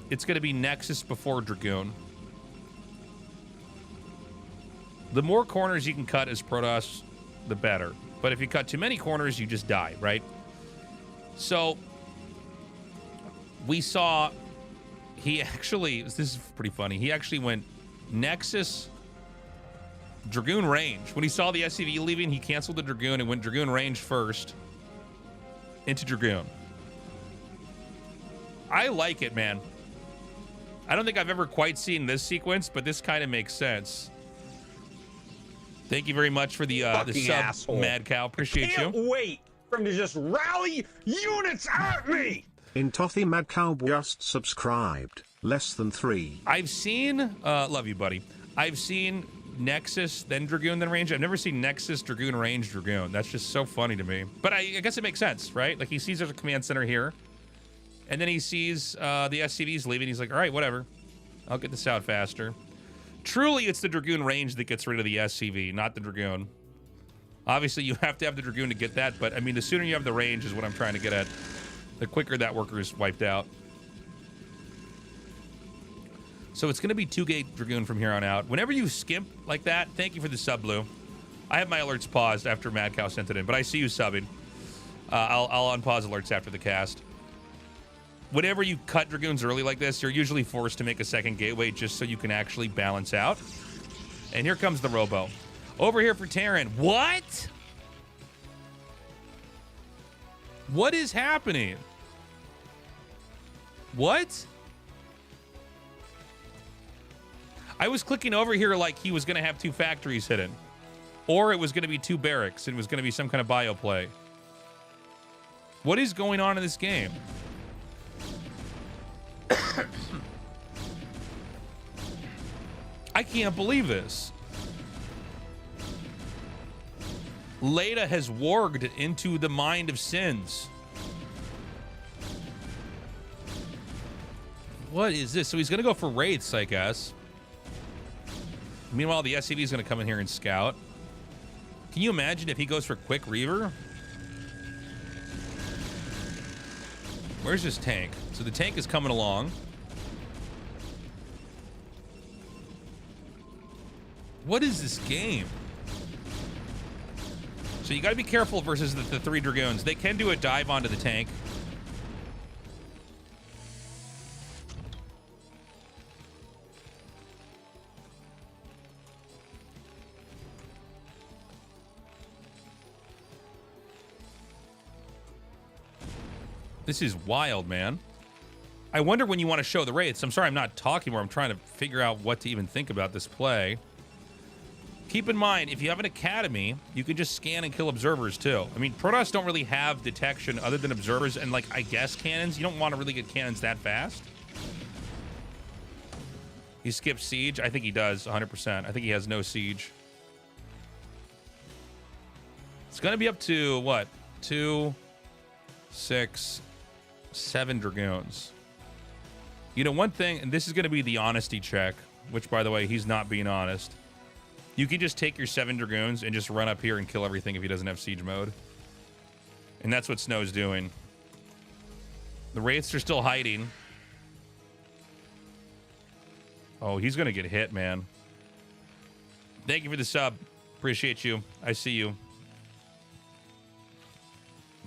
it's going to be Nexus before Dragoon. The more corners you can cut as Protoss, the better. But if you cut too many corners, you just die, right? So we saw he actually, this is pretty funny, he actually went Nexus, Dragoon range. When he saw the SCV leaving, he canceled the Dragoon and went Dragoon range first, into Dragoon. I like it, man. I don't think I've ever quite seen this sequence, but this kind of makes sense. Thank you very much for the sub, asshole. Mad Cow. Appreciate you. Can't wait for him to just rally units at me. Intothy Mad Cow just subscribed. Less than 3. I've seen, love you, buddy. I've seen Nexus, then Dragoon, then Range. I've never seen Nexus, Dragoon, Range, Dragoon. That's just so funny to me. But I guess it makes sense, right? Like, he sees there's a command center here, and then he sees the SCVs leaving. He's like, all right, whatever. I'll get this out faster. Truly, it's the Dragoon Range that gets rid of the SCV, not the Dragoon. Obviously, you have to have the Dragoon to get that, but, I mean, the sooner you have the range is what I'm trying to get at. The quicker that worker is wiped out. So it's going to be 2-gate Dragoon from here on out. Whenever you skimp like that, thank you for the sub, Blue. I have my alerts paused after Mad Cow sent it in, but I see you subbing. I'll unpause alerts after the cast. Whenever you cut Dragoons early like this, you're usually forced to make a second gateway just so you can actually balance out. And here comes the Robo. Over here for Terran. What? What is happening? What? I was clicking over here like he was going to have 2 factories hidden. Or it was going to be 2 barracks. It was going to be some kind of bio play. What is going on in this game? I can't believe this. Leda has warged into the mind of sins. What is this? So he's going to go for wraiths, I guess. Meanwhile, the SCV is going to come in here and scout. Can you imagine if he goes for quick Reaver? Where's his tank? So the tank is coming along. What is this game? So you got to be careful versus the 3 Dragoons. They can do a dive onto the tank. This is wild, man. I wonder when you want to show the wraiths. I'm sorry I'm not talking more. I'm trying to figure out what to even think about this play. Keep in mind, if you have an academy, you can just scan and kill observers, too. I mean, Protoss don't really have detection other than observers and, like, I guess cannons. You don't want to really get cannons that fast. He skips siege? I think he does, 100%. I think he has no siege. It's going to be up to, what? 2, 6, 7 Dragoons. You know, one thing, and this is going to be the honesty check, which, by the way, he's not being honest. You can just take your 7 Dragoons and just run up here and kill everything if he doesn't have siege mode. And that's what Snow's doing. The wraiths are still hiding. Oh, he's going to get hit, man. Thank you for the sub. Appreciate you. I see you.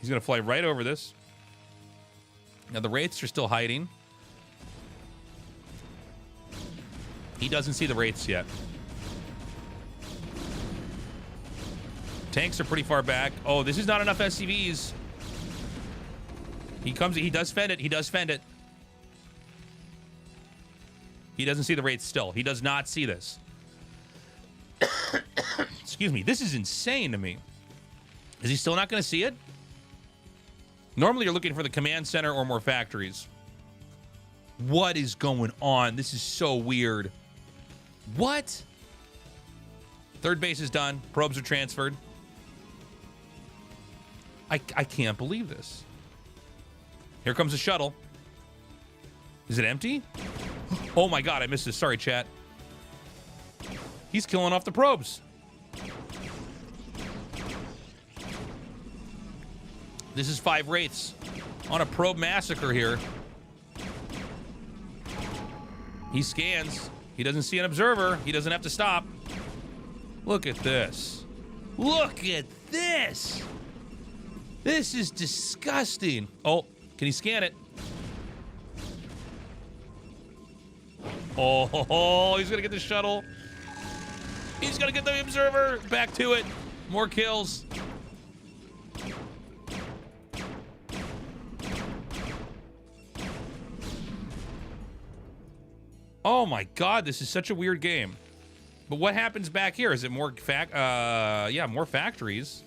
He's going to fly right over this. Now, the wraiths are still hiding. He doesn't see the wraiths yet. Tanks are pretty far back. Oh, this is not enough SCVs. He comes, he does fend it. He does fend it. He doesn't see the wraiths still. He does not see this. Excuse me. This is insane to me. Is he still not going to see it? Normally, you're looking for the command center or more factories. What is going on? This is so weird. What? Third base is done. Probes are transferred. I can't believe this. Here comes a shuttle. Is it empty? Oh my god, I missed this. Sorry, chat. He's killing off the probes. This is 5 wraiths on a probe massacre here. He scans. He doesn't see an observer. He doesn't have to stop. Look at this. Look at this. This is disgusting. Oh, can he scan it? Oh, he's going to get the shuttle. He's going to get the observer. Back to it. More kills. Oh my god, this is such a weird game. But what happens back here? Is it more yeah, more factories?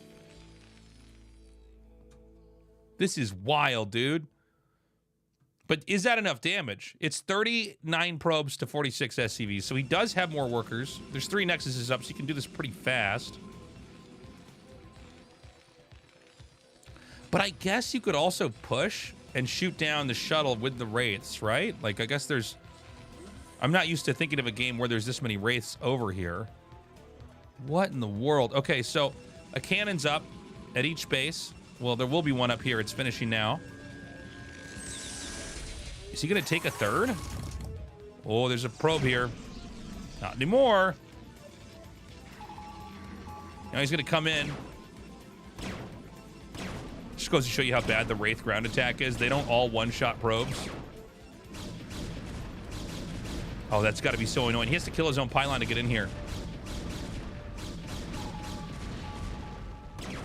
This is wild, dude. But is that enough damage? It's 39 probes to 46 SCVs, so he does have more workers. There's 3 Nexuses up, so he can do this pretty fast. But I guess you could also push and shoot down the shuttle with the Wraiths, right? Like, I guess there's... I'm not used to thinking of a game where there's this many Wraiths over here. What in the world? Okay, so a cannon's up at each base. Well, there will be one up here. It's finishing now. Is he going to take a third? Oh, there's a probe here. Not anymore. Now he's going to come in. Just goes to show you how bad the Wraith ground attack is. They don't all one-shot probes. Oh, that's got to be so annoying. He has to kill his own pylon to get in here.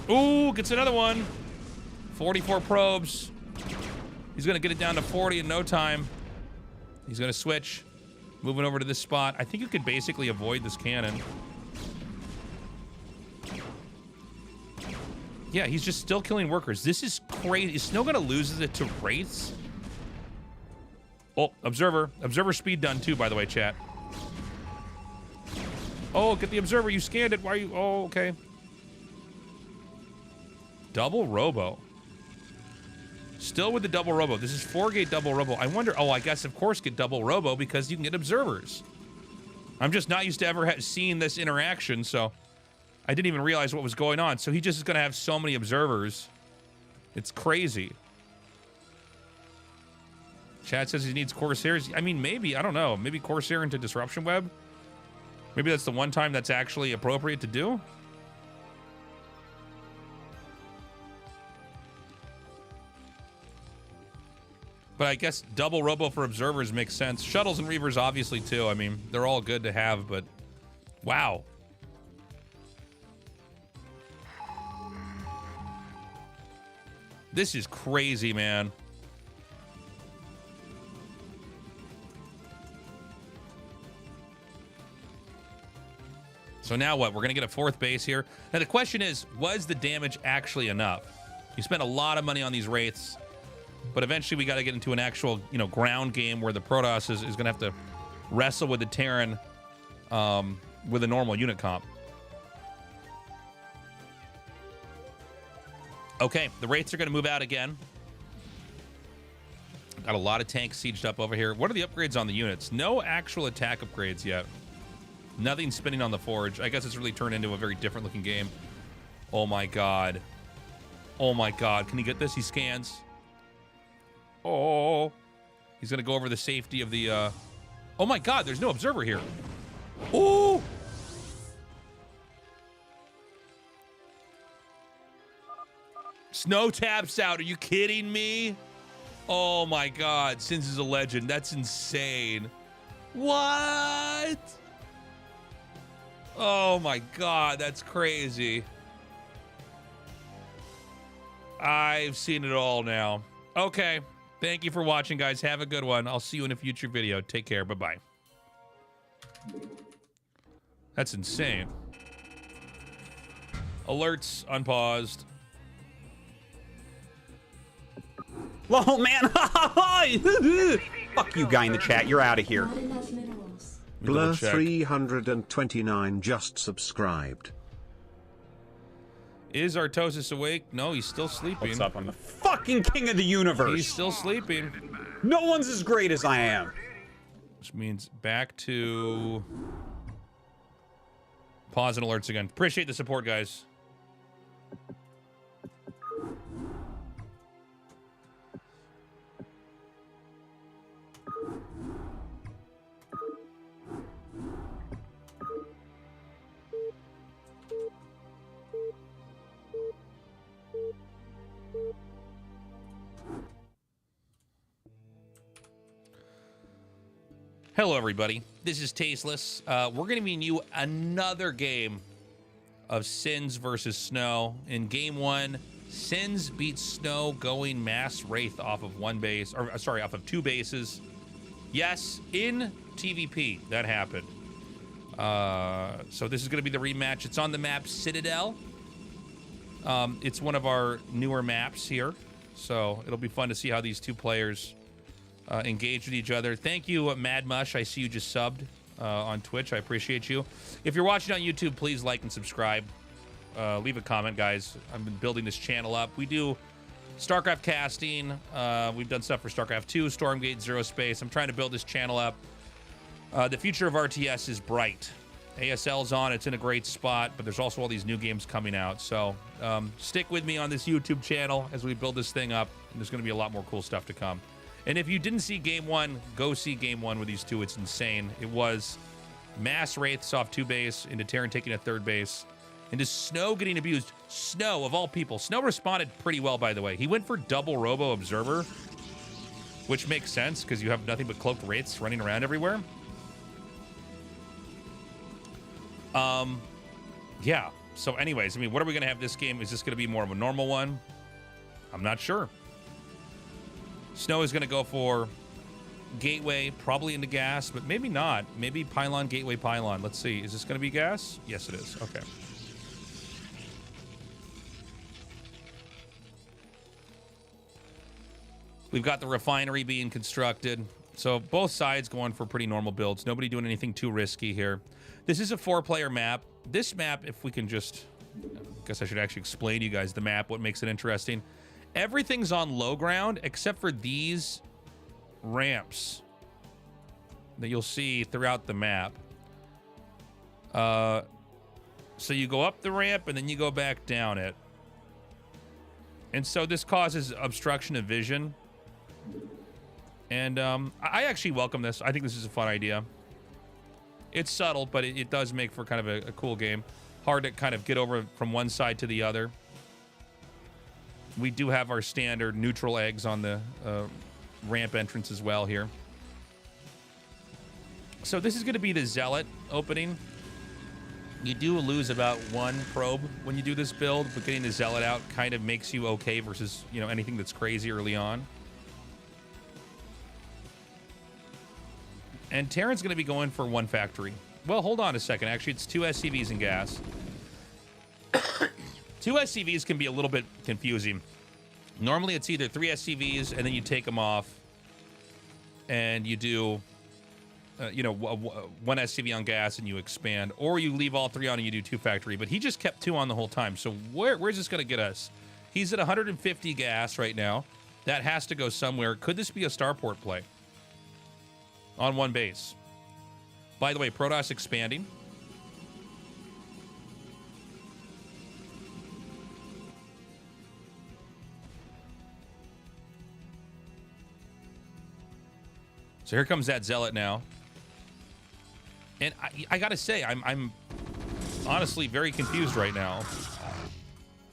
Ooh, gets another one. 44 probes. He's going to get it down to 40 in no time. He's going to switch. Moving over to this spot. I think you could basically avoid this cannon. Yeah, he's just still killing workers. This is crazy. Is Snow going to lose it to Wraiths? Oh, Observer. Observer speed done too, by the way, chat. Oh, get the Observer. You scanned it. Why are you... Oh, okay. Double Robo. Still with the double Robo. This is 4-gate double Robo. I wonder... Oh, I guess, of course, get double Robo because you can get Observers. I'm just not used to ever seeing this interaction, so... I didn't even realize what was going on. So he just is going to have so many Observers. It's crazy. Chad says he needs Corsairs. I mean, maybe. I don't know. Maybe Corsair into Disruption Web? Maybe that's the one time that's actually appropriate to do? But I guess double Robo for Observers makes sense. Shuttles and Reavers obviously too. I mean, they're all good to have, but... Wow. This is crazy, man. So now what? We're going to get a 4th base here. Now the question is, was the damage actually enough? You spent a lot of money on these Wraiths, but eventually we got to get into an actual, you know, ground game where the Protoss is going to have to wrestle with the Terran with a normal unit comp. Okay, the Wraiths are going to move out again. Got a lot of tanks sieged up over here. What are the upgrades on the units? No actual attack upgrades yet. Nothing spinning on the Forge. I guess it's really turned into a very different looking game. Oh my god. Oh my god. Can he get this? He scans. Oh. He's going to go over the safety of the... Oh my god, there's no Observer here. Oh! Snow taps out. Are you kidding me? Oh my god. Sins is a legend. That's insane. What? Oh my god. That's crazy. I've seen it all now. Okay. Thank you for watching, guys. Have a good one. I'll see you in a future video. Take care. Bye-bye. That's insane. Alerts unpaused. Oh, man. Fuck you, guy in the chat. You're out of here. Blur 329 just subscribed. Is Artosis awake? No, he's still sleeping. What's up? I'm the fucking king of the universe. He's still sleeping. No one's as great as I am. Which means back to pause and alerts again. Appreciate the support, guys. Hello, everybody. This is Tasteless. We're going to be in you another game of Sins versus Snow. In game 1, Sins beats Snow going mass Wraith off of one base, or sorry, off of 2 bases. Yes, in TVP, that happened. So this is going to be the rematch. It's on the map Citadel. It's one of our newer maps here. So it'll be fun to see how these two players engage with each other. Thank you, Mad Mush. I see you just subbed on Twitch. I appreciate you. If you're watching on YouTube, please like and subscribe. Leave a comment, guys. I've been building this channel up. We do StarCraft casting. We've done stuff for StarCraft 2, Stormgate, Zero Space. I'm trying to build this channel up. The future of RTS is bright. ASL's on. It's in a great spot, but there's also all these new games coming out. So stick with me on this YouTube channel as we build this thing up. And there's going to be a lot more cool stuff to come. And if you didn't see Game 1, go see Game 1 with these two. It's insane. It was mass Wraiths off 2 base, into Terran taking a 3rd base, into Snow getting abused. Snow, of all people. Snow responded pretty well, by the way. He went for double Robo Observer, which makes sense because you have nothing but cloaked Wraiths running around everywhere. Yeah. So anyways, I mean, what are we going to have this game? Is this going to be more of a normal one? I'm not sure. Snow is going to go for Gateway, probably into gas, but maybe not. Maybe Pylon, Gateway, Pylon. Let's see. Is this going to be gas? Yes, it is. Okay. We've got the refinery being constructed. So both sides going for pretty normal builds. Nobody doing anything too risky here. This is a 4-player map. This map, if we can just... I guess I should actually explain to you guys the map, what makes it interesting. Everything's on low ground except for these ramps that you'll see throughout the map. So you go up the ramp and then you go back down it. And so this causes obstruction of vision. And I actually welcome this. I think this is a fun idea. It's subtle, but it does make for kind of a cool game. Hard to kind of get over from one side to the other. We do have our standard neutral eggs on the ramp entrance as well here. So this is going to be the Zealot opening. You do lose about 1 probe when you do this build, but getting the Zealot out kind of makes you okay versus, you know, anything that's crazy early on. And Terran's going to be going for 1 factory. Well, hold on a second. Actually, it's 2 SCVs and gas. 2 SCVs can be a little bit confusing. Normally, it's either 3 SCVs, and then you take them off, and you do, you know, 1 SCV on gas, and you expand. Or you leave all 3 on, and you do 2 factory. But he just kept 2 on the whole time. So where's this going to get us? He's at 150 gas right now. That has to go somewhere. Could this be a starport play? On 1 base. By the way, Protoss expanding. So here comes that Zealot now. And I gotta say, I'm honestly very confused right now.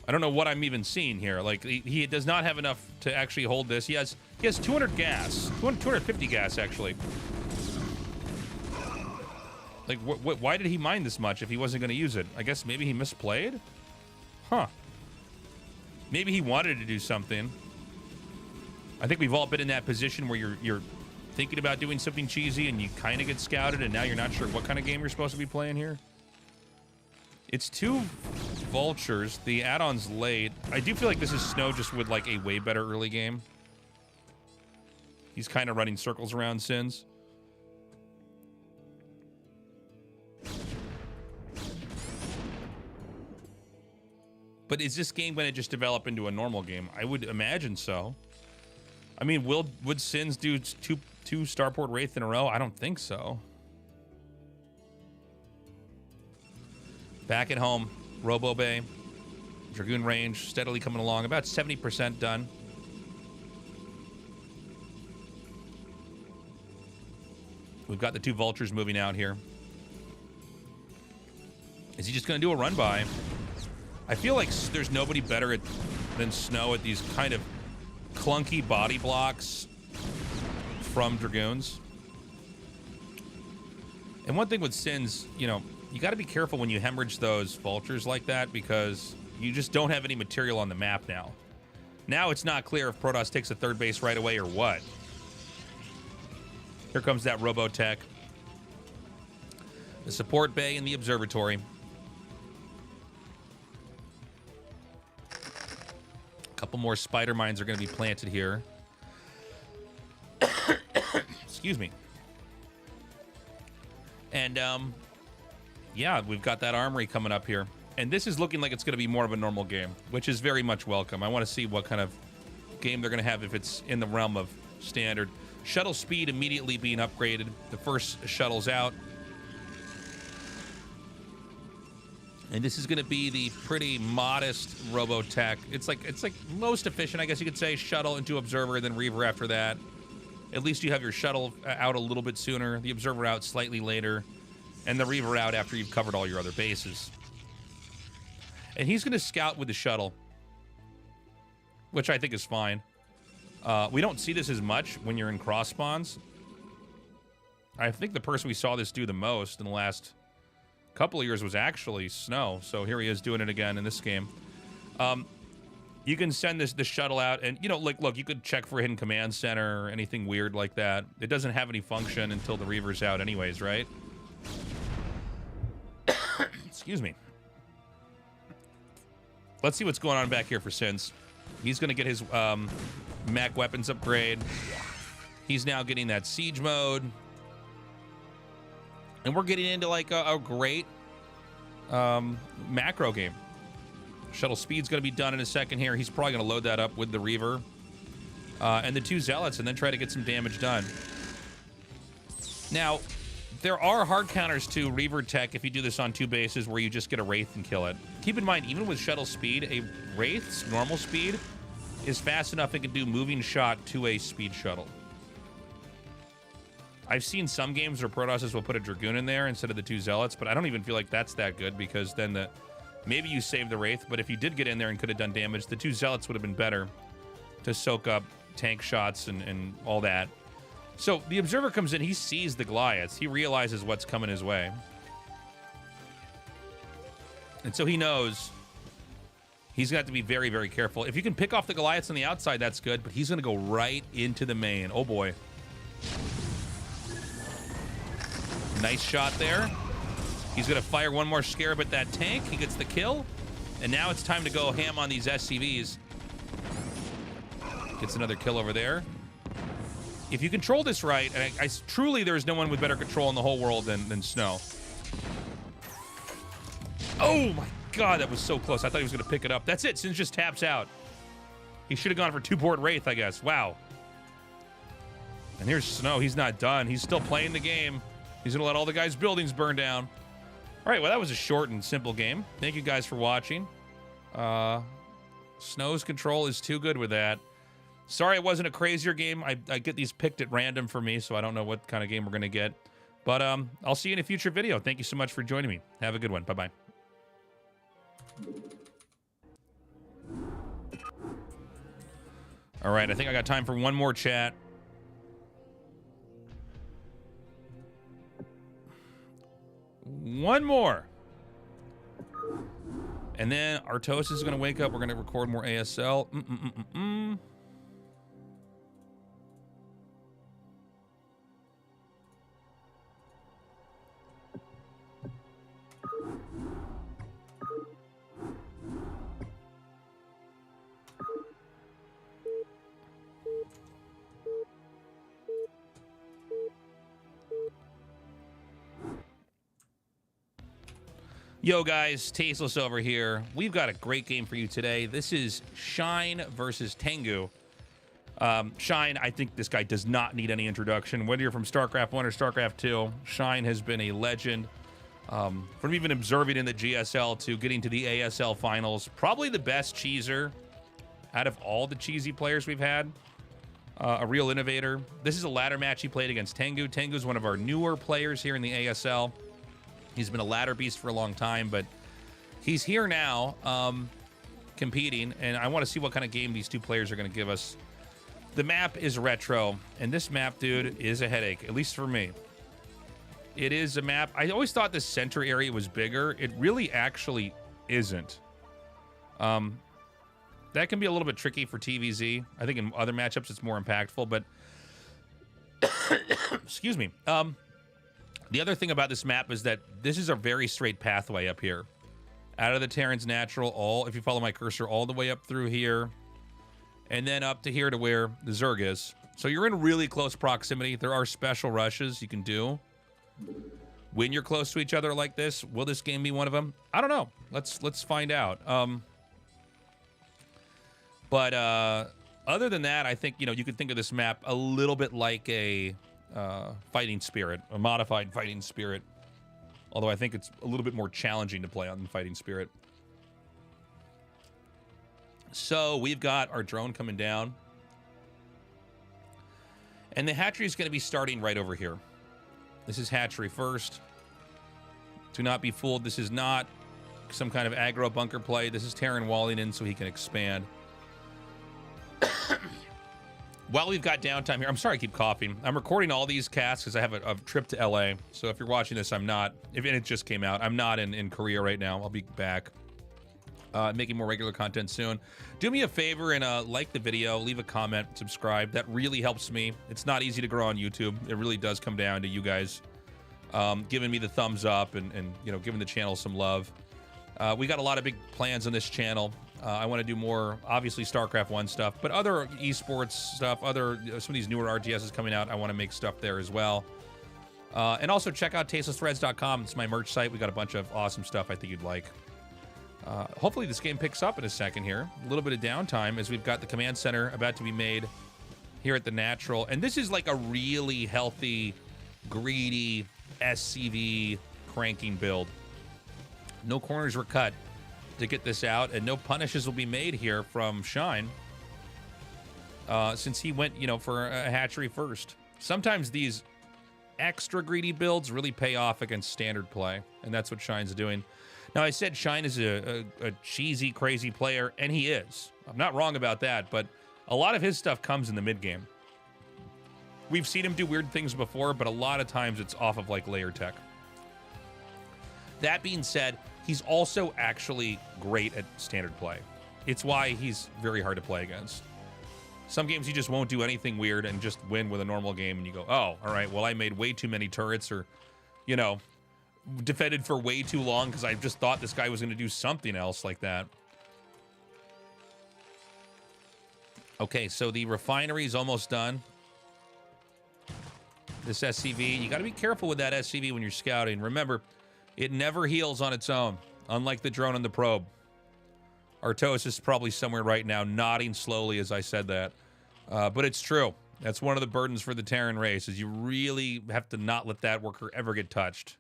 I don't know what I'm even seeing here. Like, he does not have enough to actually hold this. He has 200 gas. 250 gas, actually. Like, why did he mine this much if he wasn't going to use it? I guess maybe he misplayed? Huh. Maybe he wanted to do something. I think we've all been in that position where you're thinking about doing something cheesy and you kind of get scouted and now you're not sure what kind of game you're supposed to be playing here. It's 2 vultures. The add-on's late. I do feel like this is Snow just with like a way better early game. He's kind of running circles around Sins. But is this game going to just develop into a normal game? I would imagine so. I mean, would Sins do two Starport Wraith in a row? I don't think so. Back at home, Robo Bay, Dragoon range, steadily coming along, about 70% done. We've got the 2 vultures moving out here. Is he just going to do a run by? I feel like there's nobody better than Snow at these kind of clunky body blocks from Dragoons. And one thing with Sins, you know, you got to be careful when you hemorrhage those vultures like that because you just don't have any material on the map now. Now it's not clear if Protoss takes a 3rd base right away or what. Here comes that Robotech. The support bay and the observatory. A couple more spider mines are going to be planted here. Excuse me. And, yeah, we've got that armory coming up here. And this is looking like it's going to be more of a normal game, which is very much welcome. I want to see what kind of game they're going to have if it's in the realm of standard. Shuttle speed immediately being upgraded. The first shuttle's out. And this is going to be the pretty modest Robotech. It's like most efficient, I guess you could say. Shuttle into Observer, then Reaver after that. At least you have your Shuttle out a little bit sooner, the Observer out slightly later, and the Reaver out after you've covered all your other bases. And he's going to scout with the Shuttle, which I think is fine. We don't see this as much when you're in cross spawns. I think the person we saw this do the most in the last couple of years was actually Snow. So here he is doing it again in this game. You can send the shuttle out, and, you know, like, look, you could check for a hidden command center or anything weird like that. It doesn't have any function until the Reaver's out anyways, right? Excuse me. Let's see what's going on back here for Sins. He's going to get his Mac weapons upgrade. He's now getting that siege mode. And we're getting into, like, a great macro game. Shuttle speed's going to be done in a second here. He's probably going to load that up with the Reaver. And the 2 Zealots, and then try to get some damage done. Now, there are hard counters to Reaver tech if you do this on 2 bases where you just get a Wraith and kill it. Keep in mind, even with shuttle speed, a Wraith's normal speed is fast enough it can do moving shot to a speed shuttle. I've seen some games where Protosses will put a Dragoon in there instead of the 2 Zealots, but I don't even feel like that's that good, because then maybe you save the Wraith, but if you did get in there and could have done damage, the 2 Zealots would have been better to soak up tank shots and all that. So the Observer comes in, he sees the Goliaths, he realizes what's coming his way. And so he knows he's got to be very, very careful. If you can pick off the Goliaths on the outside, that's good, but he's going to go right into the main. Oh boy. Nice shot there. He's going to fire one more Scarab at that tank. He gets the kill. And now it's time to go ham on these SCVs. Gets another kill over there. If you control this right, and I truly, there's no one with better control in the whole world than Snow. Oh my god, that was so close. I thought he was going to pick it up. That's it. Sins just taps out. He should have gone for 2-port Wraith, I guess. Wow. And here's Snow. He's not done. He's still playing the game. He's going to let all the guys' buildings burn down. All right, well, that was a short and simple game. Thank you guys for watching. Snow's control is too good with that. Sorry it wasn't a crazier game. I get these picked at random for me, so I don't know what kind of game we're going to get. But I'll see you in a future video. Thank you so much for joining me. Have a good one. Bye-bye. All right, I think I got time for one more chat. One more. And then Artosis is going to wake up. We're going to record more ASL. Yo guys, Tasteless over here. We've got a great game for you today. This is Shine versus Tangu. Shine, I think this guy does not need any introduction. Whether you're from StarCraft 1 or StarCraft 2, Shine has been a legend. From even observing in the GSL to getting to the ASL finals. Probably the best cheeser out of all the cheesy players we've had. A real innovator. This is a ladder match he played against Tangu. Tangu's one of our newer players here in the ASL. He's been a ladder beast for a long time, but he's here now competing, and I want to see what kind of game these two players are going to give us. The map is retro, and this map, dude, is a headache, at least for me. It is a map. I always thought the center area was bigger. It really actually isn't. That can be a little bit tricky for TVZ. I think in other matchups it's more impactful, but Excuse me. The other thing about this map is that this is a very straight pathway up here. Out of the Terran's natural, if you follow my cursor, all the way up through here. And then up to here to where the Zerg is. So you're in really close proximity. There are special rushes you can do when you're close to each other like this. Will this game be one of them? I don't know. Let's find out. But other than that, I think, you could think of this map a little bit like a Fighting Spirit, a modified Fighting Spirit. Although I think it's a little bit more challenging to play on than Fighting Spirit. So we've got our drone coming down. And the hatchery is going to be starting right over here. This is hatchery first. Do not be fooled. This is not some kind of aggro bunker play. This is Terran walling in so he can expand. While we've got downtime here, I'm sorry I keep coughing. I'm recording all these casts because I have a trip to LA. So if you're watching this, I'm not, and it just came out, I'm not in Korea right now. I'll be back. Making more regular content soon. Do me a favor and like the video, leave a comment, subscribe. That really helps me. It's not easy to grow on YouTube. It really does come down to you guys giving me the thumbs up and giving the channel some love. We got a lot of big plans on this channel. I want to do more, obviously, StarCraft 1 stuff, but other esports stuff, some of these newer RTSs coming out, I want to make stuff there as well. And also check out tastelessthreads.com. It's my merch site. We got a bunch of awesome stuff I think you'd like. Hopefully this game picks up in a second here. A little bit of downtime as we've got the command center about to be made here at the Natural. And this is like a really healthy, greedy SCV cranking build. No corners were cut to get this out, and no punishes will be made here from Shine since he went, for a hatchery first. Sometimes these extra greedy builds really pay off against standard play, and that's what Shine's doing. Now, I said Shine is a cheesy, crazy player, and he is. I'm not wrong about that, but a lot of his stuff comes in the mid-game. We've seen him do weird things before, but a lot of times it's off of, layer tech. That being said, he's also actually great at standard play. It's why he's very hard to play against. Some games you just won't do anything weird and just win with a normal game, and you go, oh, all right, well, I made way too many turrets or, defended for way too long because I just thought this guy was going to do something else like that. Okay, so the refinery is almost done. This SCV, you got to be careful with that SCV when you're scouting. Remember, it never heals on its own, unlike the drone and the probe. Artos is probably somewhere right now nodding slowly as I said that. But it's true. That's one of the burdens for the Terran race, is you really have to not let that worker ever get touched.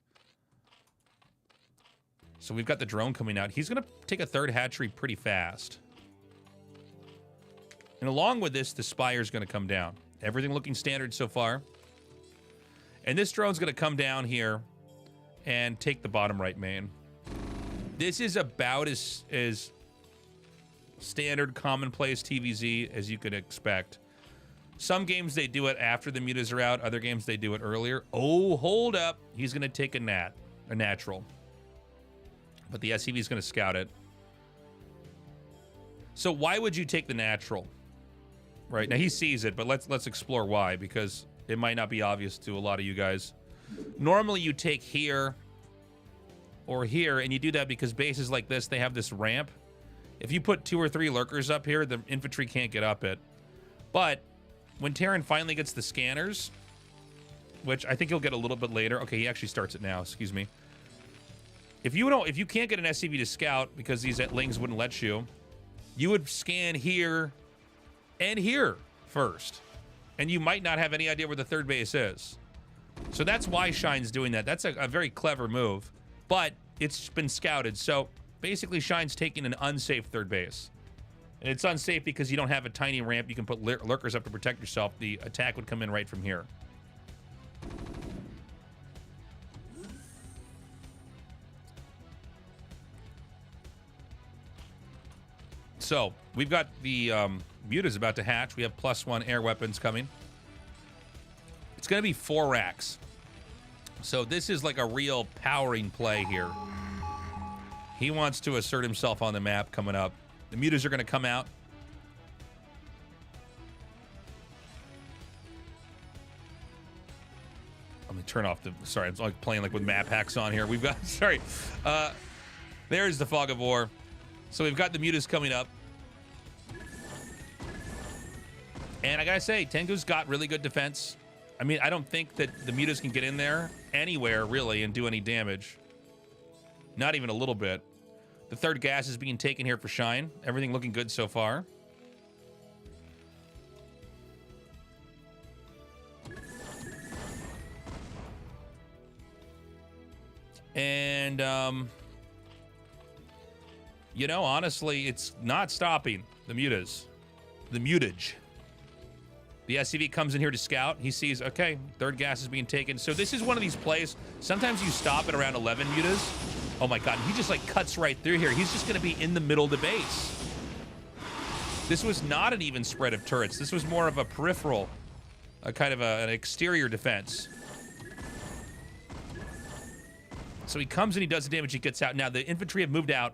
So we've got the drone coming out. He's going to take a third hatchery pretty fast. And along with this, the Spire's going to come down. Everything looking standard so far. And this drone's going to come down here and take the bottom right main. This is about as standard, commonplace TVZ as you could expect. Some games they do it after the mutas are out. Other games they do it earlier. Oh, hold up. He's going to take a natural. But the SCV is going to scout it. So why would you take the natural? Right, now he sees it, but let's explore why, because it might not be obvious to a lot of you guys. Normally you take here or here, and you do that because bases like this, they have this ramp. If you put 2 or 3 lurkers up here, the infantry can't get up it. But when Terran finally gets the scanners, which I think he'll get a little bit later. Okay, he actually starts it now, excuse me. If you can't get an SCV to scout because these lings wouldn't let you, you would scan here and here first. And you might not have any idea where the third base is. So that's why Shine's doing that. That's a very clever move, but it's been scouted. So basically Shine's taking an unsafe third base. And it's unsafe because you don't have a tiny ramp you can put lurkers up to protect yourself. The attack would come in right from here. So we've got the mutas about to hatch. We have +1 air weapons coming. It's going to be 4 racks. So this is like a real powering play here. He wants to assert himself on the map coming up. The mutas are going to come out. me turn off the... Sorry, I'm like playing like with map hacks on here. We've got... Sorry. There's the Fog of War. So we've got the mutas coming up. And I gotta say, Tangu's got really good defense. I mean, I don't think that the mutas can get in there anywhere, really, and do any damage. Not even a little bit. The third gas is being taken here for Shine. Everything looking good so far. And, you know, honestly, it's not stopping the mutas. The mutage. The SCV comes in here to scout. He sees, okay, third gas is being taken. So this is one of these plays. Sometimes you stop at around 11 mutas. Oh my God, he just like cuts right through here. He's just gonna be in the middle of the base. This was not an even spread of turrets. This was more of a peripheral, a kind of an exterior defense. So he comes in, he does the damage, he gets out. Now the infantry have moved out.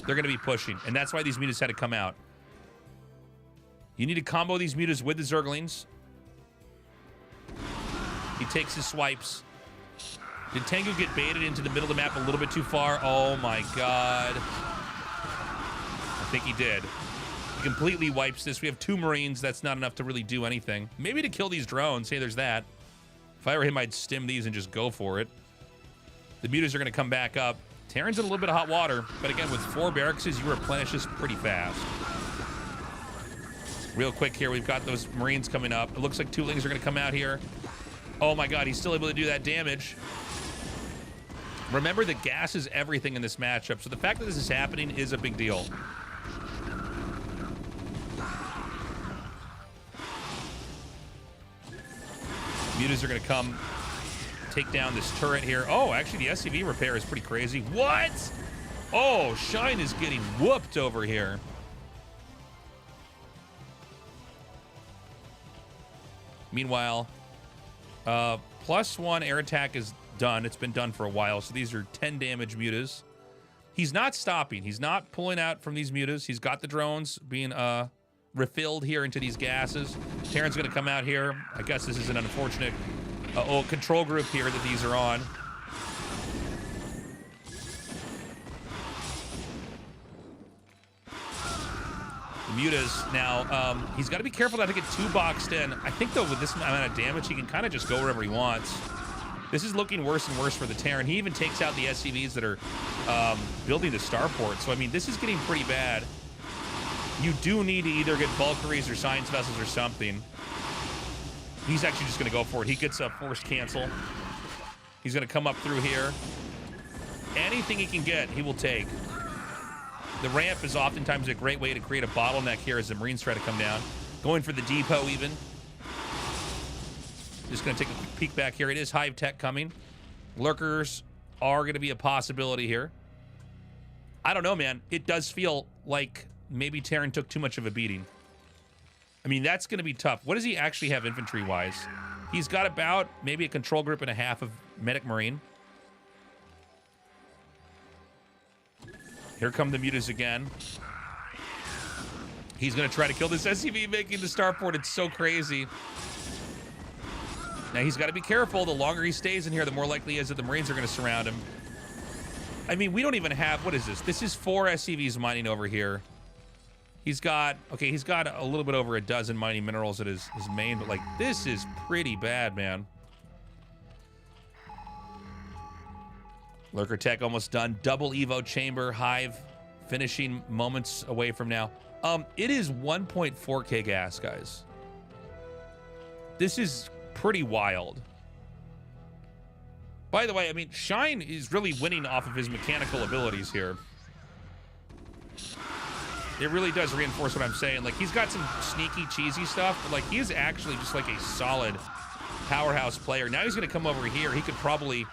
They're gonna be pushing, and that's why these mutas had to come out. You need to combo these mutas with the Zerglings. He takes his swipes. Did Tangu get baited into the middle of the map a little bit too far? Oh my God. I think he did. He completely wipes this. We have 2 Marines. That's not enough to really do anything. Maybe to kill these drones. Hey, there's that. If I were him, I'd stim these and just go for it. The mutas are going to come back up. Terran's in a little bit of hot water, but again, with 4 barracks, you replenish this pretty fast. Real quick here, we've got those Marines coming up. It looks like 2 Lings are going to come out here. Oh my God, he's still able to do that damage. Remember, the gas is everything in this matchup, so the fact that this is happening is a big deal. Mutas are going to come take down this turret here. Oh, actually, the SCV repair is pretty crazy. What? Oh, Shine is getting whooped over here. Meanwhile, +1 air attack is done. It's been done for a while, so these are 10 damage mutas. He's not stopping. He's not pulling out from these mutas. He's got the drones being refilled here into these gases. Terran's going to come out here. I guess this is an unfortunate control group here that these are on. The mutas now, he's got to be careful not to get too boxed in. I think, though, with this amount of damage, he can kind of just go wherever he wants. This is looking worse and worse for the Terran. He even takes out the SCVs that are building the starport. So, I mean, this is getting pretty bad. You do need to either get Valkyries or Science Vessels or something. He's actually just going to go for it. He gets a forced cancel. He's going to come up through here. Anything he can get, he will take. The ramp is oftentimes a great way to create a bottleneck here as the Marines try to come down. Going for the depot even. Just going to take a quick peek back here. It is Hive Tech coming. Lurkers are going to be a possibility here. I don't know, man. It does feel like maybe Terran took too much of a beating. I mean, that's going to be tough. What does he actually have infantry-wise? He's got about maybe a control group and a half of Medic Marine. Here come the mutas again. He's going to try to kill this SCV making the starport. It's so crazy. Now, he's got to be careful. The longer he stays in here, the more likely he is that the Marines are going to surround him. I mean, we don't even have... What is this? This is 4 SCVs mining over here. He's got... Okay, he's got a little bit over a dozen mining minerals at his main, but, like, this is pretty bad, man. Lurker Tech almost done. Double Evo Chamber. Hive finishing moments away from now. It is 1.4k gas, guys. This is pretty wild. By the way, I mean, Shine is really winning off of his mechanical abilities here. It really does reinforce what I'm saying. Like, he's got some sneaky, cheesy stuff, but, like, he is actually just, like, a solid powerhouse player. Now he's going to come over here. He could probably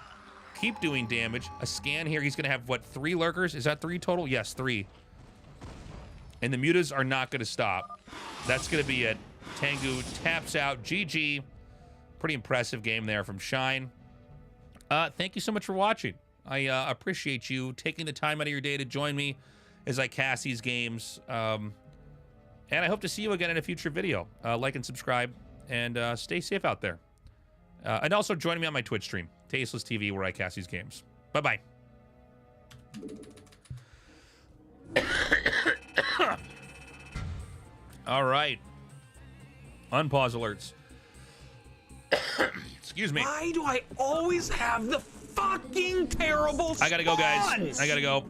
keep doing damage. A scan here. He's going to have, what, 3 lurkers? Is that 3 total? Yes, 3. And the mutas are not going to stop. That's going to be it. Tangu taps out. GG. Pretty impressive game there from Shine. Thank you so much for watching. I appreciate you taking the time out of your day to join me as I cast these games. And I hope to see you again in a future video. Like and subscribe, and stay safe out there. And also join me on my Twitch stream, Tasteless TV, where I cast these games. Bye-bye. All right. Unpause alerts. Excuse me. Why do I always have the fucking terrible I gotta go, guys. spawns? I gotta go.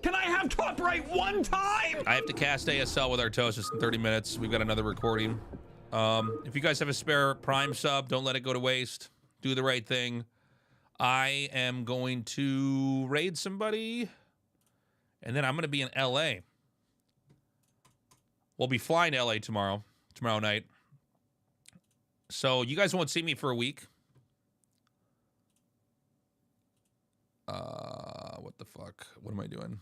Can I have top right one time? I have to cast ASL with Artosis in 30 minutes. We've got another recording. If you guys have a spare Prime sub, don't let it go to waste. Do the right thing. I am going to raid somebody, and then I'm going to be in LA. We'll be flying to LA tomorrow night. So you guys won't see me for a week. What the fuck? What am I doing?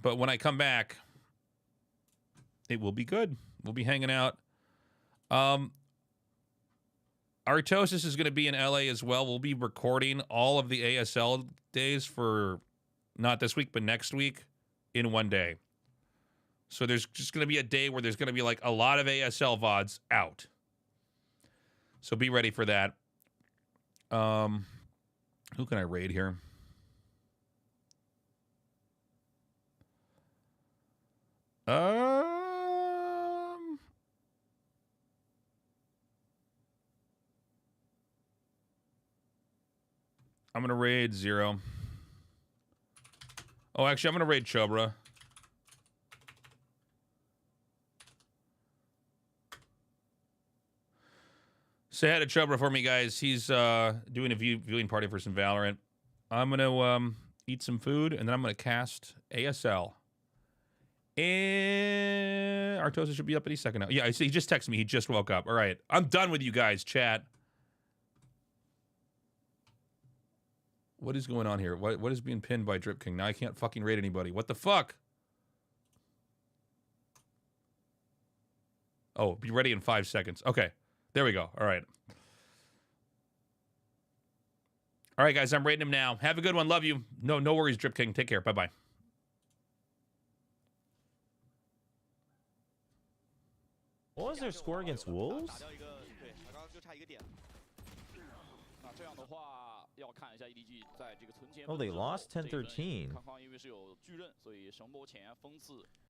But when I come back, it will be good. We'll be hanging out. Artosis is going to be in LA as well. We'll be recording all of the ASL days for not this week, but next week in one day. So there's just going to be a day where there's going to be like a lot of ASL VODs out. So be ready for that. Who can I raid here? I'm going to raid Zero. Oh, actually, I'm going to raid Chobra. Say hi to Chobra for me, guys. He's doing a viewing party for some Valorant. I'm going to eat some food, and then I'm going to cast ASL. And Artosis should be up any second now. Yeah, I see. He just texted me. He just woke up. All right. I'm done with you guys, chat. What is going on here? What is being pinned by Drip King? Now I can't fucking raid anybody. What the fuck? Oh, be ready in 5 seconds. Okay. There we go. All right. All right, guys. I'm raiding him now. Have a good one. Love you. No worries, Drip King. Take care. Bye-bye. What was their score against Wolves? Oh, they lost 10-13.